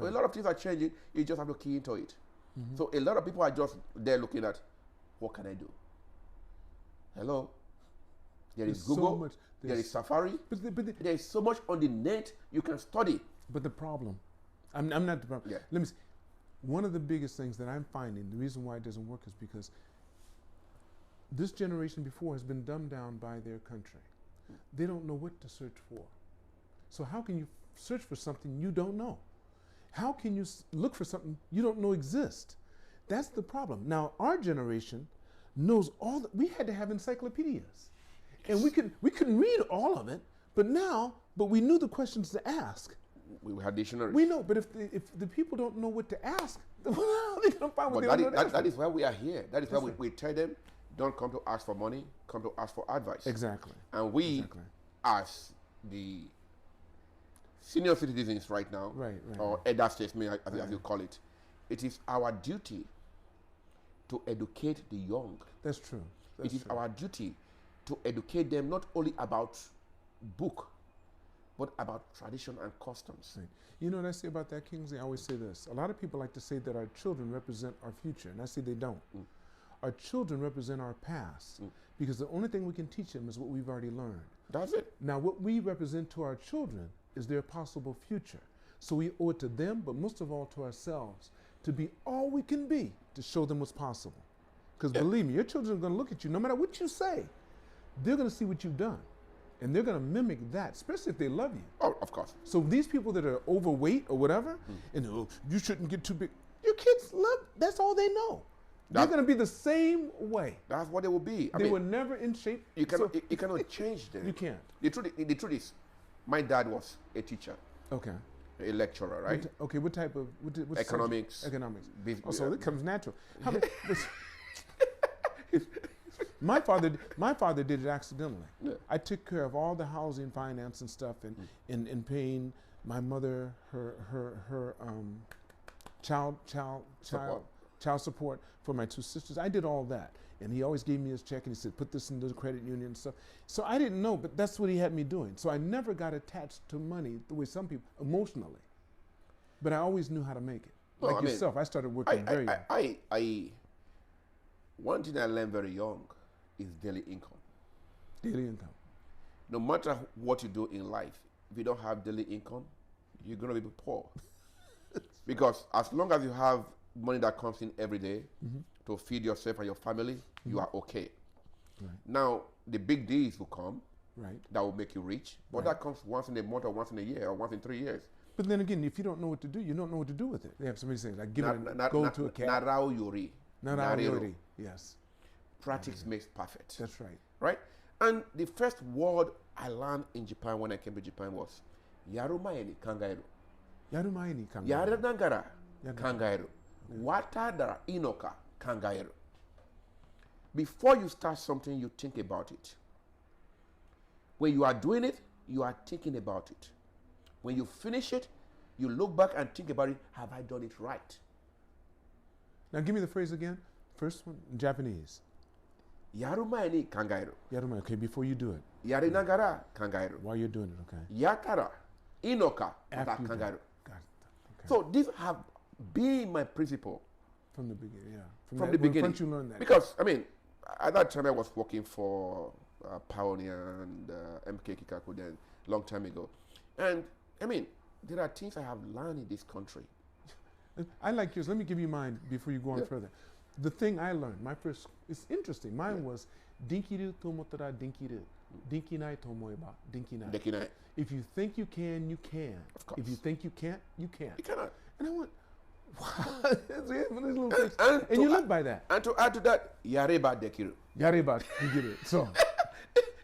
Speaker 1: So
Speaker 2: a lot of things are changing. You just have to key into it. So a lot of people are just there looking at, what can I do? Hello? There is Google, there is Safari, but there is so much on the net you can study.
Speaker 1: But the problem, I'm not the problem.
Speaker 2: Yeah.
Speaker 1: Let me see. One of the biggest things that I'm finding, the reason why it doesn't work is because this generation before has been dumbed down by their country. They don't know what to search for. So how can you search for something you don't know? How can you look for something you don't know exists? That's the problem. Now, our generation knows all that. We had to have encyclopedias. And we couldn't read all of it, but we knew the questions to ask.
Speaker 2: We had dictionaries.
Speaker 1: We know, but if the people don't know what to ask, they're going to find what they don't know.
Speaker 2: That is why we are here. That is why we tell them, don't come to ask for money, come to ask for advice.
Speaker 1: Exactly.
Speaker 2: And we, as the senior citizens right now, or elder statesmen, as you call it, it is our duty to educate the young.
Speaker 1: That's true.
Speaker 2: It is our duty to educate them not only about book, but about tradition and customs.
Speaker 1: Right. You know what I say about that, Kingsley? I always say this. A lot of people like to say that our children represent our future, and I say they don't. Our children represent our past, because the only thing we can teach them is what we've already learned.
Speaker 2: That's it.
Speaker 1: Now, what we represent to our children is their possible future. So we owe it to them, but most of all to ourselves, to be all we can be to show them what's possible. Because believe me, your children are going to look at you, no matter what you say, they're going to see what you've done. And they're going to mimic that, especially if they love you.
Speaker 2: Oh, of course.
Speaker 1: So these people that are overweight or whatever, and you shouldn't get too big, your kids love, that's all they know. They're going to be the same way.
Speaker 2: That's what they will be.
Speaker 1: They were never in shape.
Speaker 2: You cannot change them.
Speaker 1: You can't.
Speaker 2: The truth is, my dad was a teacher.
Speaker 1: Okay.
Speaker 2: A lecturer, right?
Speaker 1: What type of what
Speaker 2: economics?
Speaker 1: Subject? Economics.
Speaker 2: So
Speaker 1: it comes natural. My father did it accidentally. Yeah. I took care of all the housing, finance, and stuff, and paying my mother her child support for my two sisters. I did all that, and he always gave me his check, and he said, "Put this into the credit union and stuff." So I didn't know, but that's what he had me doing. So I never got attached to money the way some people emotionally, but I always knew how to make it. Like yourself, I started working very young.
Speaker 2: One thing I learned very young is daily income.
Speaker 1: Daily income.
Speaker 2: No matter what you do in life, if you don't have daily income, you're going to be poor. Because as long as you have money that comes in every day to feed yourself and your family, you are okay. Right. Now, the big D's will come that will make you rich, but that comes once in a month or once in a year or once in 3 years.
Speaker 1: But then again, if you don't know what to do, you don't know what to do with it. They have somebody saying, like, go to a cat.
Speaker 2: Narao yuri.
Speaker 1: Yes.
Speaker 2: Practice makes perfect.
Speaker 1: That's right.
Speaker 2: Right? And the first word I learned in Japan when I came to Japan was Yarumaeni Kangaeru.
Speaker 1: Yarumaeni Kangaeru.
Speaker 2: Yaranangara. Kangaero. Watadara inoka kangaero. Before you start something, you think about it. When you are doing it, you are thinking about it. When you finish it, you look back and think about it. Have I done it right?
Speaker 1: Now give me the phrase again. First one, in Japanese.
Speaker 2: Yaruma ni kangaero.
Speaker 1: Yaruma, okay, before you do it.
Speaker 2: Yarinagara kangaero.
Speaker 1: While you're doing it, okay.
Speaker 2: Yatara inoka
Speaker 1: After you do it.
Speaker 2: kangaero.
Speaker 1: Got it. Okay.
Speaker 2: So these have been my principle
Speaker 1: From the beginning, yeah.
Speaker 2: from the beginning.
Speaker 1: Once you learn that.
Speaker 2: Because, I mean, at that time I was working for Pioneer and MK Kikaku then, long time ago. And, I mean, there are things I have learned in this country.
Speaker 1: I like yours. Let me give you mine before you go on further. The thing I learned, my first, it's interesting. Mine was, dinkiru tomotara dinkiru. Dinkinai tomoeba. Dinkinai.
Speaker 2: Dekinai.
Speaker 1: If you think you can, you can.
Speaker 2: Of course.
Speaker 1: If you think you can't, you can't.
Speaker 2: You cannot.
Speaker 1: And I went, wow. And you live by that.
Speaker 2: And to add to that, yareba dekiru.
Speaker 1: Yareba, you get it. So,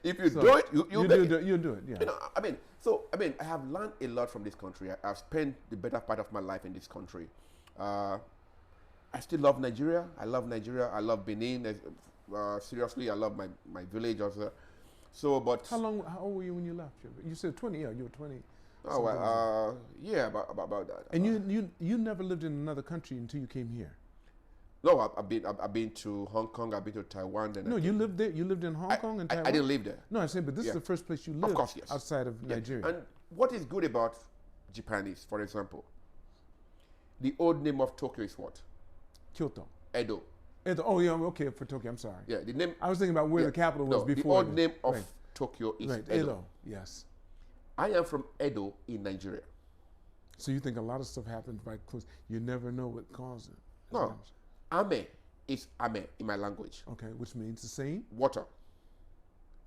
Speaker 2: If you do it, you
Speaker 1: do
Speaker 2: make it.
Speaker 1: it. You do it, yeah.
Speaker 2: You know, I mean, I have learned a lot from this country. I've spent the better part of my life in this country. I still love Nigeria. I love Nigeria. I love Benin. Seriously, I love my village also. So, but
Speaker 1: How old were you when you left? You said 20, yeah, you were 20.
Speaker 2: oh well, yeah, about that.
Speaker 1: And you never lived in another country until you came here.
Speaker 2: No, I've been to Hong Kong. I've been to Taiwan. Then
Speaker 1: No, you lived there. You lived in Hong Kong and Taiwan.
Speaker 2: I didn't live there.
Speaker 1: No, I said, but this is the first place you lived.
Speaker 2: Of course, yes.
Speaker 1: Outside of
Speaker 2: Yeah.
Speaker 1: Nigeria.
Speaker 2: And what is good about Japan is, for example, the old name of Tokyo is what?
Speaker 1: Kyoto.
Speaker 2: Edo.
Speaker 1: Oh yeah, okay, for Tokyo. I'm sorry.
Speaker 2: Yeah, the name.
Speaker 1: I was thinking about where the capital was
Speaker 2: The
Speaker 1: before.
Speaker 2: old name of
Speaker 1: right.
Speaker 2: Tokyo is
Speaker 1: Right,
Speaker 2: Edo.
Speaker 1: Edo. Yes.
Speaker 2: I am from Edo in Nigeria.
Speaker 1: So you think a lot of stuff happens right close. You never know what caused it. Is
Speaker 2: No. Ame is ame in my language.
Speaker 1: Okay, which means the same.
Speaker 2: Water.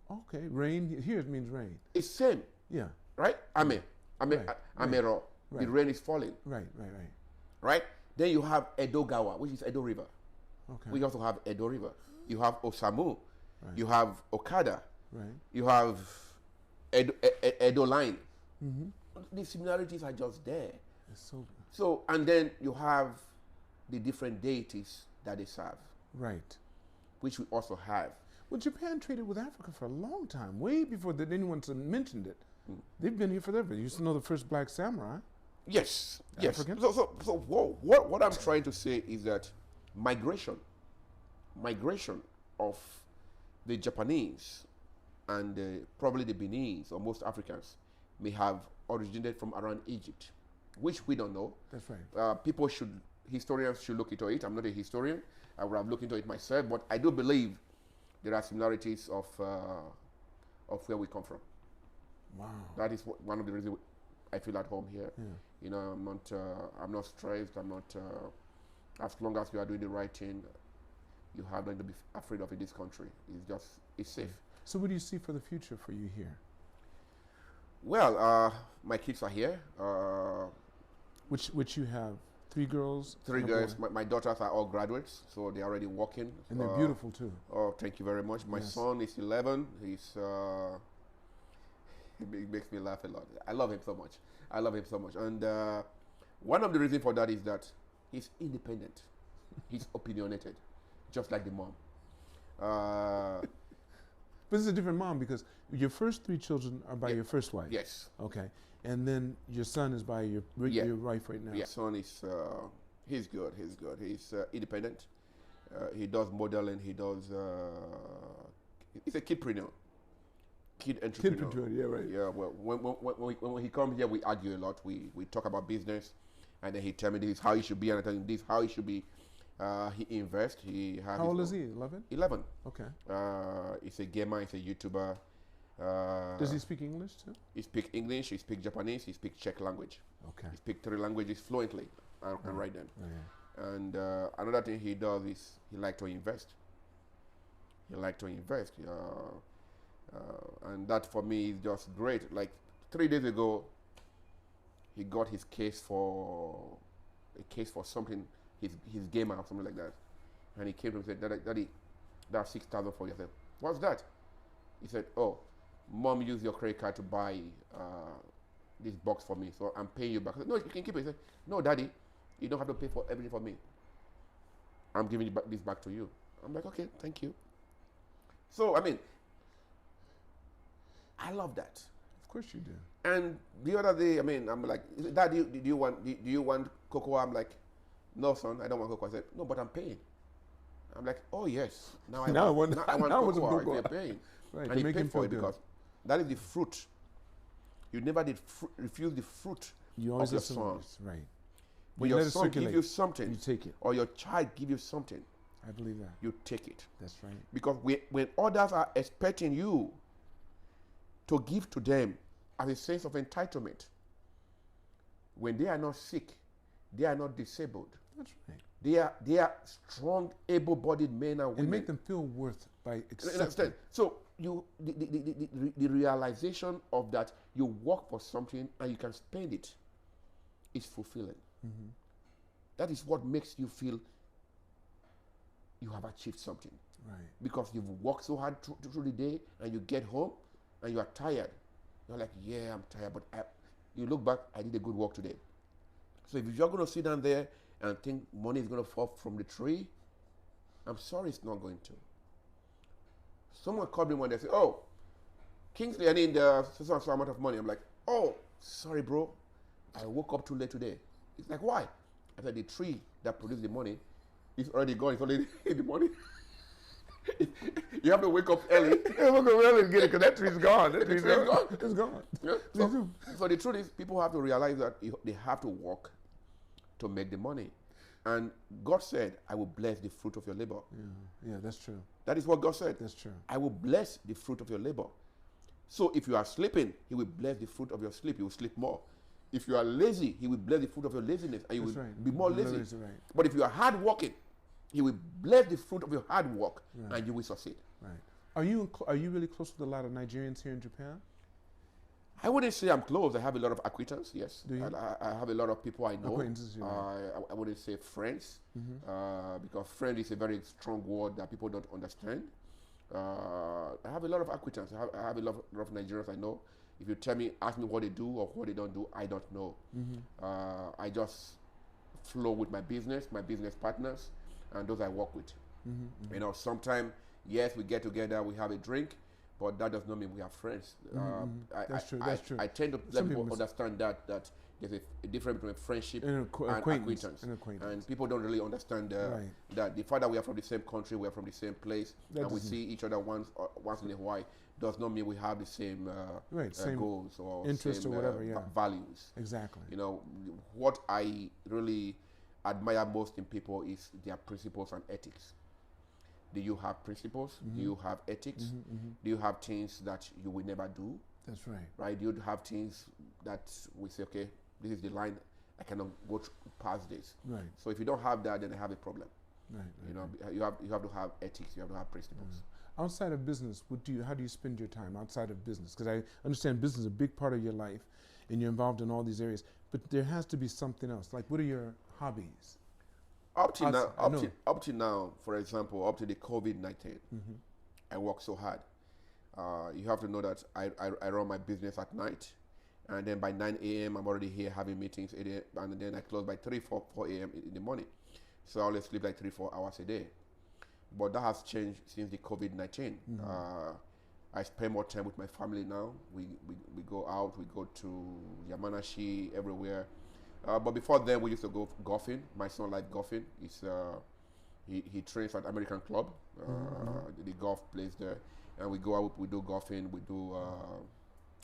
Speaker 1: Okay, rain. Here it means rain.
Speaker 2: It's same,
Speaker 1: Yeah.
Speaker 2: right? Ame.
Speaker 1: Right,
Speaker 2: Amero. The
Speaker 1: right.
Speaker 2: rain is falling,
Speaker 1: Right.
Speaker 2: right? Then you have Edogawa, which is Edo River.
Speaker 1: Okay.
Speaker 2: We also have Edo River. You have Osamu.
Speaker 1: Right.
Speaker 2: You have Okada.
Speaker 1: Right.
Speaker 2: You have Edo Line.
Speaker 1: Mm-hmm.
Speaker 2: The similarities are just there.
Speaker 1: It's so
Speaker 2: So, and then you have the different deities that they serve,
Speaker 1: right.
Speaker 2: which we also have.
Speaker 1: Well, Japan traded with Africa for a long time, way before anyone mentioned it. They've been here forever. You used to know the first black samurai.
Speaker 2: Yes, yes.
Speaker 1: African?
Speaker 2: So what I'm trying to say is that migration of the Japanese and probably the Beninese or most Africans may have originated from around Egypt, which we don't know.
Speaker 1: That's right.
Speaker 2: Historians should look into it. I'm not a historian. I would have looked into it myself, but I do believe there are similarities of where we come from.
Speaker 1: Wow.
Speaker 2: That is one of the reasons I feel at home here.
Speaker 1: Yeah.
Speaker 2: You know, I'm not stressed. I'm not. As long as you are doing the right thing, you have nothing to be afraid of in this country. It's safe.
Speaker 1: So what do you see for the future for you here?
Speaker 2: Well, my kids are here.
Speaker 1: Which you have 3 girls?
Speaker 2: 3
Speaker 1: and a
Speaker 2: girls.
Speaker 1: boy.
Speaker 2: My daughters are all graduates, so they're already working.
Speaker 1: And they're beautiful too.
Speaker 2: Oh, thank you very much. My
Speaker 1: Yes.
Speaker 2: son is 11. He makes me laugh a lot. I love him so much. And one of the reasons for that is that he's independent. He's opinionated, just like the mom.
Speaker 1: But it's a different mom because your first 3 children are by your first wife.
Speaker 2: Yes.
Speaker 1: Okay. And then your son is by your wife right now.
Speaker 2: Yeah. Son is he's good. He's independent. He does modeling. He does. He's a kidpreneur. Kid entrepreneur.
Speaker 1: Kidpreneur, yeah, right.
Speaker 2: Yeah. Well, when he comes here, we argue a lot. We talk about business, and then he tell me this is how he should be, and I tell him this how he should be. He invests. He has.
Speaker 1: How old is he? 11.
Speaker 2: 11.
Speaker 1: Okay.
Speaker 2: He's a gamer. He's a YouTuber.
Speaker 1: Does he speak English too?
Speaker 2: He speaks English. He speaks Japanese. He speaks Czech language.
Speaker 1: Okay.
Speaker 2: He speaks 3 languages fluently and can write them.
Speaker 1: Okay.
Speaker 2: And another thing he does is he likes to invest. And that for me is just great. Like 3 days ago, he got his case for something, his gamer or something like that. And he came to me and said, Daddy, that's 6,000 for you. I said, what's that? He said, oh, Mom used your credit card to buy this box for me, so I'm paying you back. I said, no, you can keep it. He said, no, Daddy, You don't have to pay for everything for me. I'm giving this back to you. I'm like, okay, thank you. So, I mean, I love that.
Speaker 1: Of course you do.
Speaker 2: And the other day, I mean, I'm like, Dad, do you want cocoa? I'm like, no, son, I don't want cocoa. I said, no, but I'm paying. I'm like, oh yes, now I want cocoa. If you're paying,
Speaker 1: right,
Speaker 2: and he paid for it because that is the fruit. You never did refuse the fruit of your son.
Speaker 1: Right.
Speaker 2: When your son gives you something,
Speaker 1: you take it.
Speaker 2: or your child gives you something,
Speaker 1: I believe that.
Speaker 2: you take it.
Speaker 1: That's right.
Speaker 2: Because when others are expecting you to give to them as a sense of entitlement, when they are not sick, they are not disabled.
Speaker 1: That's right.
Speaker 2: They are strong, able-bodied men and women.
Speaker 1: And make them feel worth by accepting.
Speaker 2: So the realization of that you work for something and you can spend it is fulfilling. Mm-hmm. That is what makes you feel you have achieved something.
Speaker 1: Right. Because
Speaker 2: you've worked so hard through the day and you get home and you are tired. You're like, yeah, I'm tired, but you look back, I did a good work today. So if you're going to sit down there and think money is going to fall from the tree, I'm sorry, it's not going to. Someone called me one day and said, oh, Kingsley, I need so amount of money. I'm like, oh, sorry, bro. I woke up too late today. It's like, why? I said, the tree that produced the money is already gone. It's already in the money. You have to wake up early.
Speaker 1: You have to go early to get it because that tree's gone. That tree's gone. It's gone.
Speaker 2: Yeah. So the truth is, people have to realize that they have to work to make the money. And God said, I will bless the fruit of your labor.
Speaker 1: Yeah, that's true.
Speaker 2: That is what God said.
Speaker 1: That's true.
Speaker 2: I will bless the fruit of your labor. So if you are sleeping, He will bless the fruit of your sleep. You will sleep more. If you are lazy, He will bless the fruit of your laziness, and you will be more lazy.
Speaker 1: Right.
Speaker 2: But if you are hard working, He will bless the fruit of your hard work, and you will succeed.
Speaker 1: Right. Are you really close with a lot of Nigerians here in Japan?
Speaker 2: I wouldn't say I'm close. I have a lot of acquaintance, yes.
Speaker 1: Do you?
Speaker 2: I have a lot of people I know.
Speaker 1: Acquaintances,
Speaker 2: I wouldn't say friends, because friend is a very strong word that people don't understand. I have a lot of acquaintances. I have a lot of Nigerians I know. If you ask me what they do or what they don't do, I don't know. I just flow with my business partners, and those I work with. You know, sometimes, yes, we get together, we have a drink, but that does not mean we are friends.
Speaker 1: That's true.
Speaker 2: I tend to let people understand that there's a difference between friendship and acquaintance. And people don't really understand that the fact that we are from the same country, we are from the same place, and we see each other once in a while, does not mean we have the same, same goals or
Speaker 1: interests
Speaker 2: same,
Speaker 1: or whatever,
Speaker 2: values.
Speaker 1: Exactly.
Speaker 2: You know, what I really admire most in people is their principles and ethics. Do you have principles? Do you have ethics? Do you have things that you will never do?
Speaker 1: That's right.
Speaker 2: Right? Do you have things that we say, okay, this is the line, I cannot go past this.
Speaker 1: Right.
Speaker 2: So if you don't have that, then I have a problem.
Speaker 1: Right.
Speaker 2: You know, you have to have ethics. You have to have principles.
Speaker 1: Outside of business, how do you spend your time outside of business? Because I understand business is a big part of your life, and you're involved in all these areas. But there has to be something else. Like, what are your hobbies?
Speaker 2: Up to now, for example, up to the COVID-19, I work so hard. You have to know that I run my business at night, and then by 9 a.m. I'm already here having meetings, and then I close by 4 a.m. in the morning. So I only sleep like 3-4 hours a day. But that has changed since the COVID-19. I spend more time with my family now. We go out, we go to Yamanashi, everywhere. But before then, we used to go golfing. My son likes golfing. He trains at American Club, the golf place there. And we go out, we do golfing,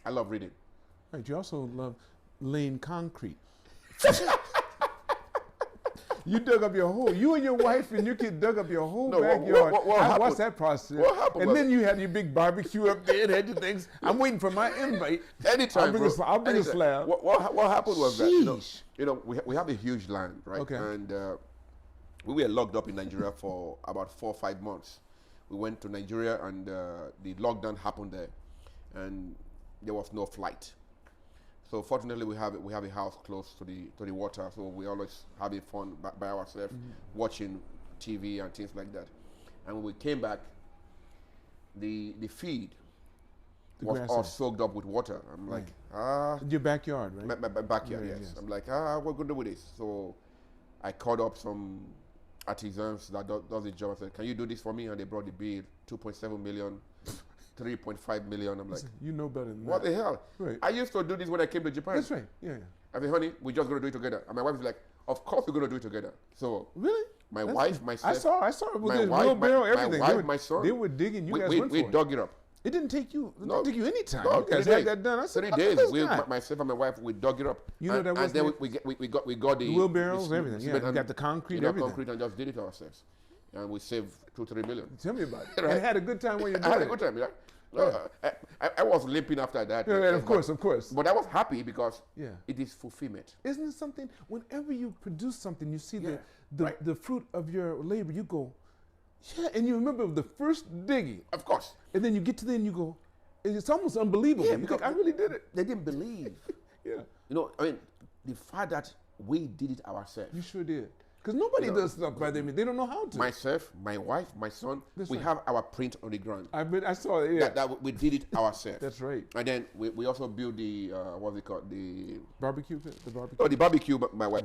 Speaker 2: I love reading.
Speaker 1: Right, you also love laying concrete. You dug up your whole, you and your wife and your kid dug up your whole backyard. I watched that process.
Speaker 2: What happened?
Speaker 1: And then you had your big barbecue up there and had your things. I'm waiting for my invite.
Speaker 2: Anytime,
Speaker 1: I'll bring a slab.
Speaker 2: What happened was that, you know, we have a huge land, right?
Speaker 1: Okay.
Speaker 2: And we were locked up in Nigeria for about 4 or 5 months. We went to Nigeria and the lockdown happened there, and there was no flight. So fortunately, we have a house close to the water, so we always having fun by ourselves, watching TV and things like that. And when we came back, the feed was all soaked up with water. I'm like,
Speaker 1: your backyard, right?
Speaker 2: My backyard, yes.
Speaker 1: Yes.
Speaker 2: I'm like, what going to do with this? So I called up some artisans that does the job. I said, "Can you do this for me?" And they brought the bill, 2.7 million, 3.5 million. I'm like,
Speaker 1: you know better than
Speaker 2: what
Speaker 1: that.
Speaker 2: the hell?
Speaker 1: Right.
Speaker 2: I used to do this when I came to Japan.
Speaker 1: That's right. Yeah.
Speaker 2: I said, honey, we're just going to do it together. And my wife is like, of course we're going to do it together. So
Speaker 1: Really?
Speaker 2: my
Speaker 1: That's
Speaker 2: wife,
Speaker 1: true.
Speaker 2: myself,
Speaker 1: I saw it with
Speaker 2: my
Speaker 1: this
Speaker 2: wife,
Speaker 1: wheelbarrow,
Speaker 2: my
Speaker 1: everything.
Speaker 2: wife, my son.
Speaker 1: They were digging. You guys went
Speaker 2: we
Speaker 1: for it.
Speaker 2: dug it up.
Speaker 1: It didn't take you. It didn't take you any time.
Speaker 2: No,
Speaker 1: you guys
Speaker 2: 3
Speaker 1: had
Speaker 2: days.
Speaker 1: that done. I said,
Speaker 2: 3
Speaker 1: look at
Speaker 2: days.
Speaker 1: this
Speaker 2: We,
Speaker 1: guy.
Speaker 2: myself and my wife, we dug it up.
Speaker 1: You know that was
Speaker 2: and then
Speaker 1: the-
Speaker 2: we got the
Speaker 1: wheelbarrows, everything. Yeah,
Speaker 2: cement
Speaker 1: you
Speaker 2: and,
Speaker 1: got the concrete,
Speaker 2: you know,
Speaker 1: everything.
Speaker 2: concrete, and just did it ourselves. And we saved 2-3 million.
Speaker 1: Tell me about it.
Speaker 2: Right.
Speaker 1: And had a good time when you
Speaker 2: I
Speaker 1: did
Speaker 2: had a
Speaker 1: it.
Speaker 2: good time. Yeah. No, I was limping after that.
Speaker 1: Yeah, of course, of course.
Speaker 2: But I was happy because
Speaker 1: Yeah.
Speaker 2: it is fulfillment.
Speaker 1: Isn't it something? Whenever you produce something, you see
Speaker 2: Yeah,
Speaker 1: the
Speaker 2: right.
Speaker 1: the fruit of your labor. You go, yeah, and you remember the first digging,
Speaker 2: Of course.
Speaker 1: and then you get to the end, you go, it's almost unbelievable.
Speaker 2: Yeah,
Speaker 1: you think
Speaker 2: because
Speaker 1: I really did it.
Speaker 2: They didn't believe.
Speaker 1: Yeah,
Speaker 2: You know, I mean, the fact that we did it ourselves.
Speaker 1: you sure did. Because nobody
Speaker 2: You know,
Speaker 1: does stuff by them. They don't know how to.
Speaker 2: Myself, my wife, my son,
Speaker 1: That's
Speaker 2: we
Speaker 1: right.
Speaker 2: have our print on the ground.
Speaker 1: I saw it. Yeah,
Speaker 2: That we did it ourselves.
Speaker 1: that's right.
Speaker 2: And then we also built the what's it called, the
Speaker 1: Barbecue pit, the barbecue.
Speaker 2: oh, the barbecue. But my wife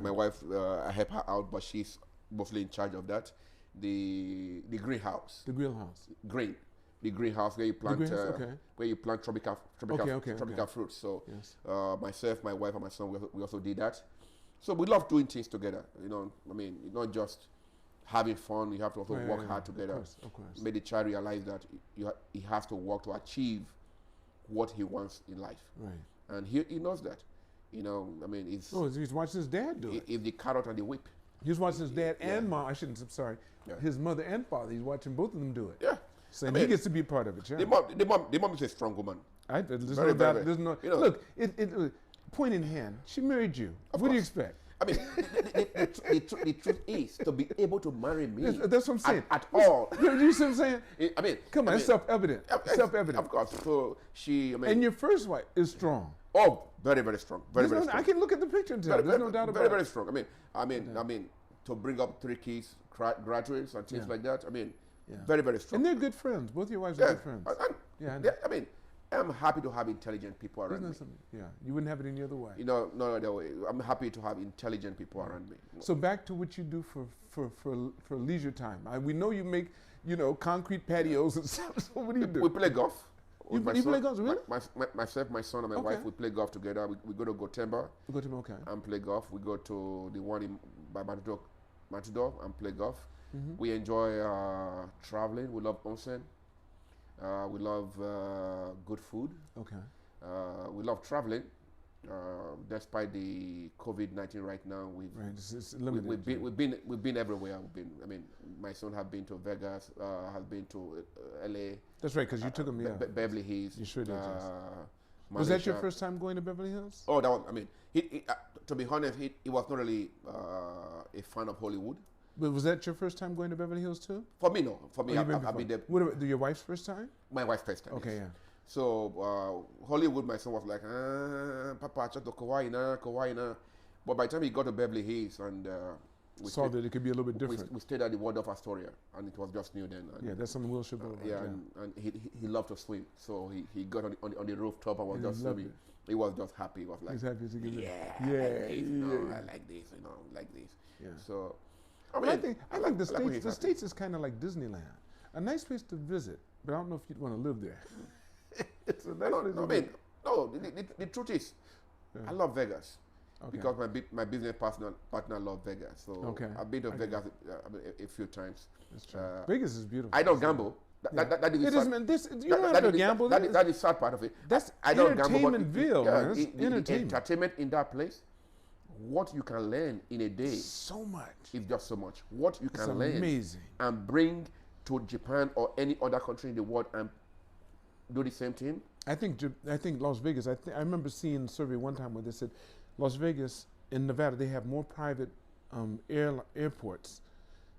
Speaker 2: I help her out, but she's mostly in charge of that. The greenhouse,
Speaker 1: The grill house.
Speaker 2: the greenhouse where you plant
Speaker 1: greenhouse, okay.
Speaker 2: where you plant tropical
Speaker 1: Okay.
Speaker 2: fruits. So
Speaker 1: Yes.
Speaker 2: myself, my wife, and my son, we also did that. So we love doing things together. You know, I mean, not just having fun. You have to also
Speaker 1: Right,
Speaker 2: work
Speaker 1: right,
Speaker 2: hard
Speaker 1: right.
Speaker 2: together.
Speaker 1: Of course.
Speaker 2: Made the child realize that he has to work to achieve what he wants in life,
Speaker 1: Right.
Speaker 2: and he knows that. You know, I mean, it's
Speaker 1: Oh, he's watching his dad do it.
Speaker 2: it's the carrot and the whip.
Speaker 1: He was watching his dad
Speaker 2: Yeah.
Speaker 1: and mom. I'm sorry.
Speaker 2: Yeah.
Speaker 1: His mother and father. He's watching both of them do it.
Speaker 2: Yeah.
Speaker 1: So
Speaker 2: I
Speaker 1: he
Speaker 2: mean,
Speaker 1: gets to be part of it. Yeah.
Speaker 2: the mom is a strong woman.
Speaker 1: There's
Speaker 2: Very,
Speaker 1: no doubt.
Speaker 2: very,
Speaker 1: There's no.
Speaker 2: you know-
Speaker 1: Look, point in hand. She married you.
Speaker 2: Of
Speaker 1: What do you
Speaker 2: course.
Speaker 1: expect?
Speaker 2: I mean, the truth is to be able to marry me.
Speaker 1: That's what I'm saying.
Speaker 2: At all.
Speaker 1: You see what I'm saying?
Speaker 2: I mean,
Speaker 1: Come on, it's self-evident. Self-evident.
Speaker 2: Of course. So she, I mean,
Speaker 1: And your first wife is strong.
Speaker 2: oh, very, very strong. Very,
Speaker 1: There's
Speaker 2: very
Speaker 1: no-
Speaker 2: strong.
Speaker 1: I can look at the picture and tell.
Speaker 2: very,
Speaker 1: There's
Speaker 2: very,
Speaker 1: no doubt about
Speaker 2: very, very
Speaker 1: it.
Speaker 2: strong. I mean, to bring up 3 kids, graduates and things
Speaker 1: Yeah.
Speaker 2: like that. I mean,
Speaker 1: Yeah.
Speaker 2: very, very strong.
Speaker 1: And they're good friends. Both your wives are
Speaker 2: yeah.
Speaker 1: good friends. Yeah, I know.
Speaker 2: yeah, I mean, I'm happy to have intelligent people
Speaker 1: Isn't
Speaker 2: around
Speaker 1: that
Speaker 2: me.
Speaker 1: something? Yeah, you wouldn't have it any other way.
Speaker 2: You know, no other way. I'm happy to have intelligent people around me.
Speaker 1: So back to what you do for leisure time. We know you make, concrete patios and stuff. So what do you do?
Speaker 2: We play golf.
Speaker 1: You
Speaker 2: with my
Speaker 1: play
Speaker 2: son.
Speaker 1: golf, really?
Speaker 2: Myself, my son, and my
Speaker 1: Okay.
Speaker 2: wife, we play golf together. We go to Gotemba
Speaker 1: You go to okay.
Speaker 2: and play golf. We go to the one by Matador and play golf.
Speaker 1: Mm-hmm.
Speaker 2: We enjoy traveling. We love onsen. We love good food.
Speaker 1: Okay.
Speaker 2: We love traveling. Despite the COVID-19 right now,
Speaker 1: Right. It's limited.
Speaker 2: we've been everywhere. I mean, my son have been to Vegas, has been to LA,
Speaker 1: That's right, because you took him. Yeah.
Speaker 2: Beverly Hills.
Speaker 1: You sure did, yes. Was
Speaker 2: Malaysia.
Speaker 1: that your first time going to Beverly Hills?
Speaker 2: Oh, that was. I mean, to be honest, he was not really a fan of Hollywood.
Speaker 1: But was that your first time going to Beverly Hills too?
Speaker 2: For me, no. For me,
Speaker 1: Oh, you've
Speaker 2: I've been there.
Speaker 1: What about your wife's first time?
Speaker 2: My wife's first time.
Speaker 1: Okay,
Speaker 2: yes.
Speaker 1: yeah.
Speaker 2: So Hollywood, my son was like, Papa, to Kauai na. But by the time he got to Beverly Hills and we
Speaker 1: Saw that it could be a little bit
Speaker 2: we,
Speaker 1: different.
Speaker 2: we stayed at the Waldorf Astoria, and it was just new then. And
Speaker 1: Yeah, that's on the Wilshire Boulevard.
Speaker 2: yeah, and he loved to swim, so he got on the rooftop and was
Speaker 1: And he
Speaker 2: just
Speaker 1: loved
Speaker 2: swimming.
Speaker 1: it.
Speaker 2: He was just happy. He was like,
Speaker 1: He's happy to get
Speaker 2: yeah,
Speaker 1: it.
Speaker 2: I like this, like this.
Speaker 1: Yeah.
Speaker 2: So,
Speaker 1: Well, I think
Speaker 2: I
Speaker 1: the
Speaker 2: like when
Speaker 1: states.
Speaker 2: he's
Speaker 1: The
Speaker 2: happy.
Speaker 1: states is kind of like Disneyland, a nice place to visit, but I don't know if you'd want to live there. It's a nice
Speaker 2: No,
Speaker 1: place
Speaker 2: no,
Speaker 1: to
Speaker 2: I mean,
Speaker 1: visit.
Speaker 2: no. The truth is,
Speaker 1: Yeah.
Speaker 2: I love Vegas.
Speaker 1: Okay.
Speaker 2: Because my business partner loved Vegas, so
Speaker 1: Okay.
Speaker 2: I've been to
Speaker 1: I
Speaker 2: Vegas a few times.
Speaker 1: That's true. Vegas is beautiful.
Speaker 2: I don't gamble.
Speaker 1: Yeah.
Speaker 2: That is the
Speaker 1: It
Speaker 2: sad-
Speaker 1: is, man. You
Speaker 2: that-
Speaker 1: don't have
Speaker 2: that
Speaker 1: to
Speaker 2: is the-
Speaker 1: gamble.
Speaker 2: that is the sad part of it.
Speaker 1: That's
Speaker 2: I don't gamble, but
Speaker 1: entertainmentville, man. That's
Speaker 2: the
Speaker 1: entertainment.
Speaker 2: entertainment in that place, what you can learn in a day
Speaker 1: So much.
Speaker 2: is just so much. What you
Speaker 1: It's
Speaker 2: can learn
Speaker 1: amazing.
Speaker 2: and bring to Japan or any other country in the world and do the same thing.
Speaker 1: I think Las Vegas. I remember seeing a survey one time where they said Las Vegas in Nevada they have more private airports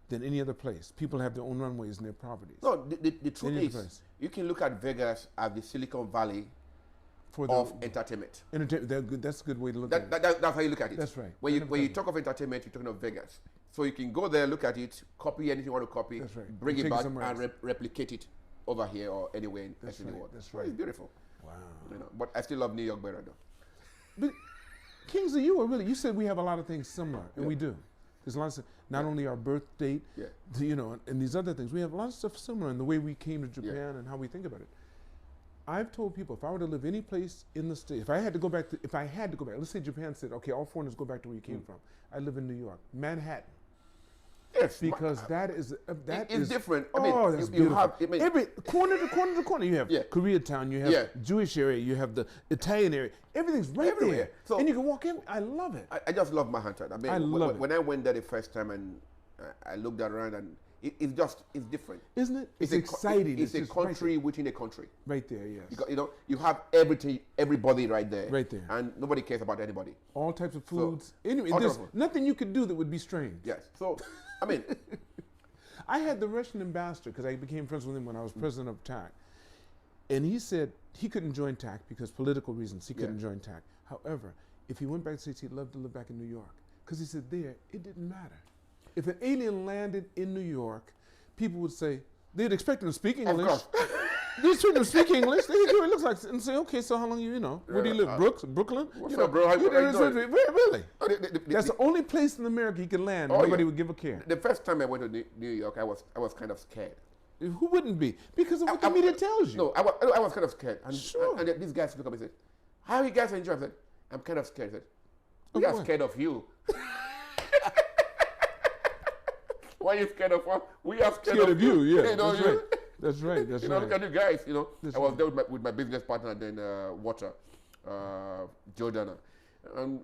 Speaker 1: than any other place. People have their own runways and their properties.
Speaker 2: No, the truth
Speaker 1: Any
Speaker 2: is,
Speaker 1: place.
Speaker 2: you can look at Vegas as the Silicon Valley
Speaker 1: For
Speaker 2: of entertainment.
Speaker 1: that's a good way to look at it.
Speaker 2: That's how you look at it.
Speaker 1: That's right.
Speaker 2: When
Speaker 1: I
Speaker 2: you
Speaker 1: never
Speaker 2: when you
Speaker 1: thought
Speaker 2: talk of entertainment, you're talking of Vegas. So you can go there, look at it, copy anything you want to copy,
Speaker 1: That's right.
Speaker 2: bring
Speaker 1: Take
Speaker 2: it
Speaker 1: it
Speaker 2: back,
Speaker 1: somewhere
Speaker 2: and
Speaker 1: else.
Speaker 2: replicate it over here or anywhere in
Speaker 1: That's
Speaker 2: the
Speaker 1: right,
Speaker 2: world.
Speaker 1: that's
Speaker 2: So
Speaker 1: right.
Speaker 2: it's beautiful.
Speaker 1: Wow.
Speaker 2: You know, but I still love New York better though.
Speaker 1: But Kingsley, you said we have a lot of things similar, and
Speaker 2: Yeah.
Speaker 1: we do. There's lots of, not only our birth date, you know, and these other things. We have lots of stuff similar in the way we came to Japan and how we think about it. I've told people if I were to live any place in the state, if I had to go back, let's say Japan said, okay, all foreigners go back to where you came from. I live in New York, Manhattan.
Speaker 2: Yes,
Speaker 1: because that is
Speaker 2: different.
Speaker 1: I mean, that's
Speaker 2: you have
Speaker 1: every corner to corner to corner. You have Koreatown, you have Jewish area, you have the Italian area. Everything's right there, so, and you can walk in. I love it.
Speaker 2: I just love Manhattan. I mean,
Speaker 1: I love it.
Speaker 2: When I went there the first time and I looked around and it's different,
Speaker 1: isn't it? It's exciting.
Speaker 2: It's a country within a country.
Speaker 1: Right there, yes.
Speaker 2: Because, you know, you have everything, everybody right there.
Speaker 1: Right there.
Speaker 2: And nobody cares about anybody.
Speaker 1: All types of foods. So, anyway, there's nothing you could do that would be strange.
Speaker 2: Yes. So, I mean,
Speaker 1: I had the Russian ambassador because I became friends with him when I was president of TAC, and he said he couldn't join TAC because political reasons. He couldn't join TAC. However, if he went back to the States, he'd love to live back in New York because he said there it didn't matter. If an alien landed in New York, people would say, they'd expect him to speak English. These children speak English. They hear what it looks like and say, okay, so how long you know? Where do you live? Brooklyn?
Speaker 2: What's up, bro? How you doing?
Speaker 1: Really? That's the only place in America he could land. Nobody would give a care.
Speaker 2: The first time I went to New York, I was kind of scared.
Speaker 1: Who wouldn't be? Because of what the media tells you.
Speaker 2: No, I was kind of scared. And,
Speaker 1: sure.
Speaker 2: And these guys look up and said, how you guys enjoy? I said, I'm kind of scared. I said, we are scared of you. Why are you scared of us? We are scared of you.
Speaker 1: Yeah,
Speaker 2: you know,
Speaker 1: that's right. That's right. That's
Speaker 2: you know, look at you guys. You know,
Speaker 1: that's
Speaker 2: I was there with my business partner then, Water, Joe Dana, and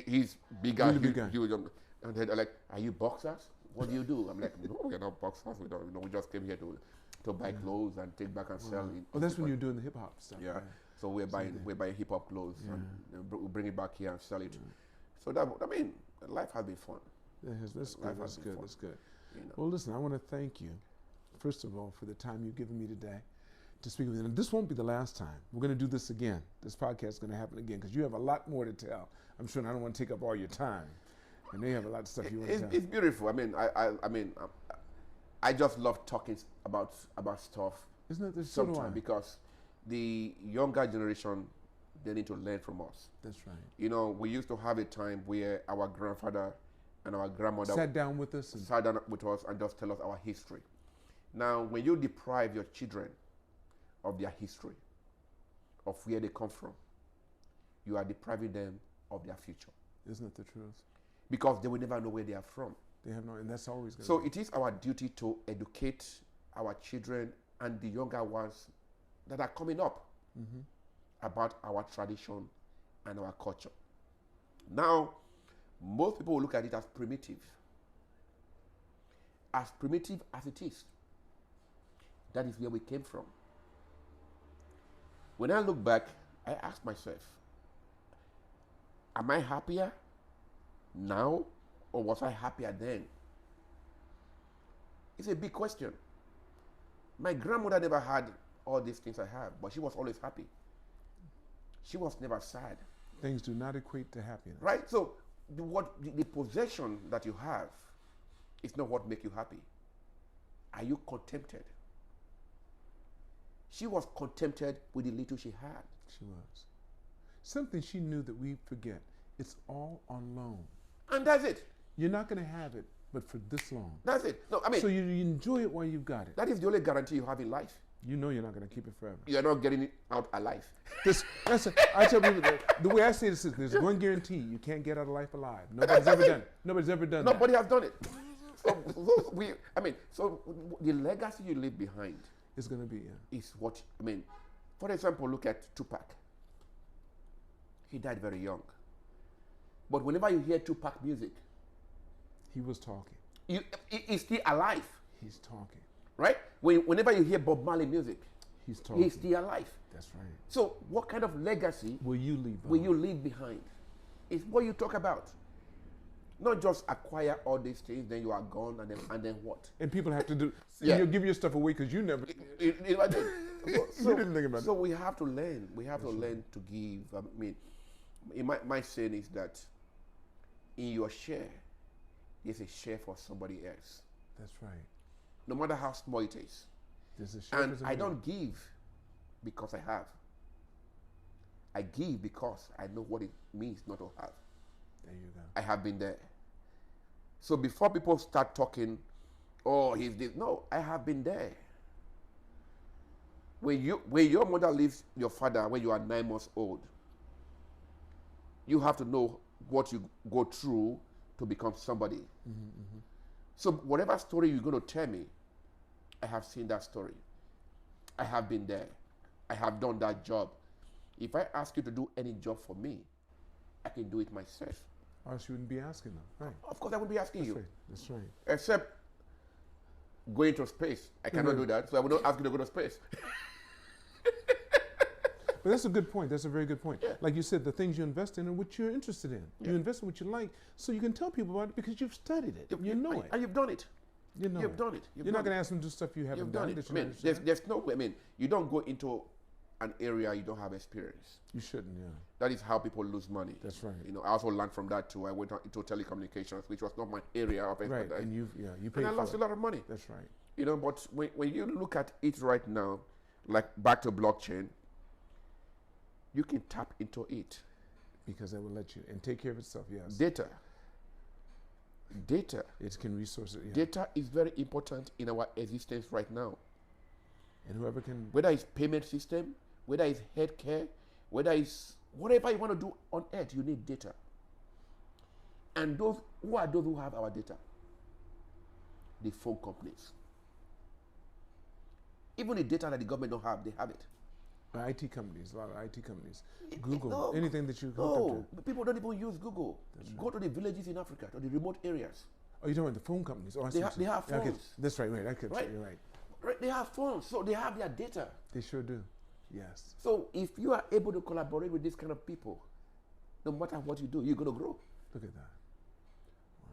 Speaker 2: he's big guy, huge. And they're like, "Are you boxers? What do you do?" I'm like, "No, we're not boxers. We don't. You know, we just came here to buy clothes and take back and sell."
Speaker 1: That's when you're doing the hip hop stuff.
Speaker 2: Yeah. Right? So we're buying hip hop clothes and we bring it back here and sell it. So that, I mean, life has been fun.
Speaker 1: That's good. That's good. That's good.
Speaker 2: You know.
Speaker 1: Well, listen, I want to thank you, first of all, for the time you've given me today to speak with you. And this won't be the last time. We're going to do this again. This podcast is going to happen again because you have a lot more to tell. I'm sure, and I don't want to take up all your time. And they have a lot of stuff you want to tell.
Speaker 2: It's beautiful. I mean, I just love talking about stuff.
Speaker 1: Isn't it?
Speaker 2: Sometimes because the younger generation, they need to learn from us.
Speaker 1: That's right.
Speaker 2: You know, we used to have a time where our grandfather and our grandmother
Speaker 1: sat down with us
Speaker 2: and just tell us our history. Now, when you deprive your children of their history, of where they come from, you are depriving them of their future.
Speaker 1: Isn't it the truth?
Speaker 2: Because they will never know where they are from.
Speaker 1: They have no, and that's always going
Speaker 2: to be. So it is our duty to educate our children and the younger ones that are coming up about our tradition and our culture. Now, most people will look at it as primitive as it is. That is where we came from. When I look back, I ask myself, am I happier now or was I happier then? It's a big question. My grandmother never had all these things I have, but she was always happy. She was never sad.
Speaker 1: Things do not equate to happiness.
Speaker 2: Right? So the possession that you have is not what makes you happy. Are you contented? She was contented with the little she had.
Speaker 1: She was. Something she knew that we forget. It's all on loan.
Speaker 2: And that's it.
Speaker 1: You're not going to have it, but for this long.
Speaker 2: That's it. No, I mean.
Speaker 1: So you enjoy it while you've got it.
Speaker 2: That is the only guarantee you have in life.
Speaker 1: You know you're not going to keep it forever.
Speaker 2: You're not getting it out alive.
Speaker 1: I tell people that the way I say this is there's one guarantee: you can't get out of life alive. Nobody's ever done. Nobody's ever done.
Speaker 2: Nobody has done it. So the legacy you leave behind
Speaker 1: is going to be
Speaker 2: is what I mean. For example, look at Tupac. He died very young. But whenever you hear Tupac music,
Speaker 1: he was talking.
Speaker 2: He's still alive.
Speaker 1: He's talking.
Speaker 2: Right? Whenever you hear Bob Marley music,
Speaker 1: he's talking.
Speaker 2: He's still alive.
Speaker 1: That's right.
Speaker 2: So what kind of legacy
Speaker 1: will you leave
Speaker 2: behind? Is what you talk about. Not just acquire all these things, then you are gone, and then what?
Speaker 1: And people have to do. You'll give your stuff away because you never.
Speaker 2: You
Speaker 1: didn't think about it.
Speaker 2: So we have to learn. We have to learn to give. I mean, my saying is that in your share, there's a share for somebody else.
Speaker 1: That's right.
Speaker 2: No matter how small it is.
Speaker 1: There's a share.
Speaker 2: And I don't give because I have. I give because I know what it means not to have.
Speaker 1: There you go.
Speaker 2: I have been there. So before people start talking, oh, he's this. No, I have been there. When your mother leaves your father when you are 9 months old, you have to know what you go through to become somebody. So whatever story you're going to tell me, I have seen that story. I have been there. I have done that job. If I ask you to do any job for me, I can do it myself.
Speaker 1: Or else you wouldn't be asking them. Right.
Speaker 2: Of course, I wouldn't be asking you.
Speaker 1: Right. That's right.
Speaker 2: Except going to space. I cannot do that, so I would not ask you to go to space.
Speaker 1: But that's a good point. That's a very good point.
Speaker 2: Yeah.
Speaker 1: Like you said, the things you invest in are what you're interested in.
Speaker 2: Yeah.
Speaker 1: You invest in what you like, so you can tell people about it because you've studied it. You know it.
Speaker 2: And you've done it.
Speaker 1: You know
Speaker 2: You've done it.
Speaker 1: You're not going to ask them to do stuff you haven't
Speaker 2: You've done
Speaker 1: done.
Speaker 2: it.
Speaker 1: That
Speaker 2: I
Speaker 1: you
Speaker 2: mean,
Speaker 1: don't understand.
Speaker 2: there's no way. I mean, you don't go into an area you don't have experience.
Speaker 1: You shouldn't, yeah.
Speaker 2: That is how people lose money.
Speaker 1: That's right.
Speaker 2: You know, I also learned from that too. I went into telecommunications, which was not my area of expertise.
Speaker 1: Right, and you paid
Speaker 2: And I
Speaker 1: for
Speaker 2: lost
Speaker 1: it.
Speaker 2: a lot of money.
Speaker 1: That's right.
Speaker 2: You know, but when you look at it right now, like back to blockchain, you can tap into it.
Speaker 1: Because it will let you, and take care of itself, yes.
Speaker 2: Data.
Speaker 1: It can resource it, yeah.
Speaker 2: Data is very important in our existence right now.
Speaker 1: And whoever can,
Speaker 2: Whether it's payment system, whether it's healthcare, whether it's whatever you want to do on earth, you need data. And who are those who have our data? The phone companies. Even the data that the government don't have, they have it.
Speaker 1: IT companies, a lot of IT companies.
Speaker 2: It-
Speaker 1: Google,
Speaker 2: no.
Speaker 1: anything that you hook
Speaker 2: No,
Speaker 1: up to.
Speaker 2: people don't even use Google.
Speaker 1: That's
Speaker 2: Go to the villages in Africa, to the remote areas.
Speaker 1: Oh, you're talking about the phone companies? Oh, I see
Speaker 2: They
Speaker 1: what
Speaker 2: have
Speaker 1: you're saying. Yeah, okay.
Speaker 2: phones.
Speaker 1: That's right, right. I could,
Speaker 2: Right.
Speaker 1: You're right.
Speaker 2: Right? They have phones, so they have their data.
Speaker 1: They sure do. Yes.
Speaker 2: So if you are able to collaborate with this kind of people, no matter what you do, you're going to grow.
Speaker 1: Look at that.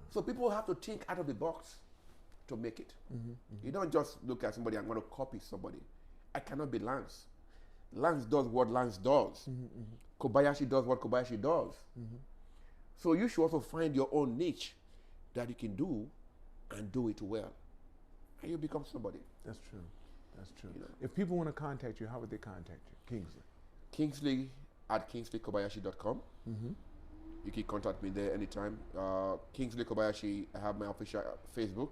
Speaker 2: So people have to think out of the box to make it. You don't just look at somebody and want to copy somebody. I cannot be Lance. Lance does what Lance does. Kobayashi does what Kobayashi does. So you should also find your own niche that you can do and do it well. And you become somebody.
Speaker 1: That's true. That's true.
Speaker 2: You know.
Speaker 1: If people want to contact you, how would they contact you? Kingsley.
Speaker 2: Kingsley at KingsleyKobayashi.com. You can contact me there anytime. Kingsley Kobayashi, I have my official Facebook.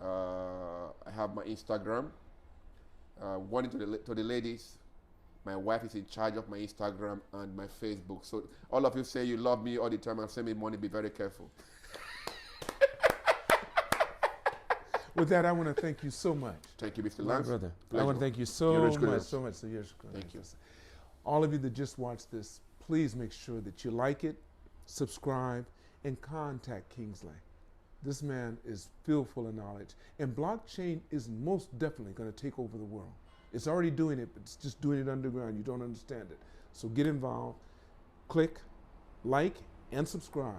Speaker 2: I have my Instagram. Warning to the ladies, my wife is in charge of my Instagram and my Facebook. So all of you say you love me all the time and send me money, be very careful.
Speaker 1: With that, I want to thank you so much.
Speaker 2: Thank you, Mr.
Speaker 1: My
Speaker 2: Lance.
Speaker 1: brother. I
Speaker 2: Pleasure.
Speaker 1: want to thank you so
Speaker 2: You're
Speaker 1: much,
Speaker 2: good.
Speaker 1: so much. So you're good.
Speaker 2: Thank you.
Speaker 1: All of you that just watched this, please make sure that you like it, subscribe, and contact Kingsley. This man is filled full of knowledge. And blockchain is most definitely going to take over the world. It's already doing it, but it's just doing it underground. You don't understand it. So get involved, click, like, and subscribe.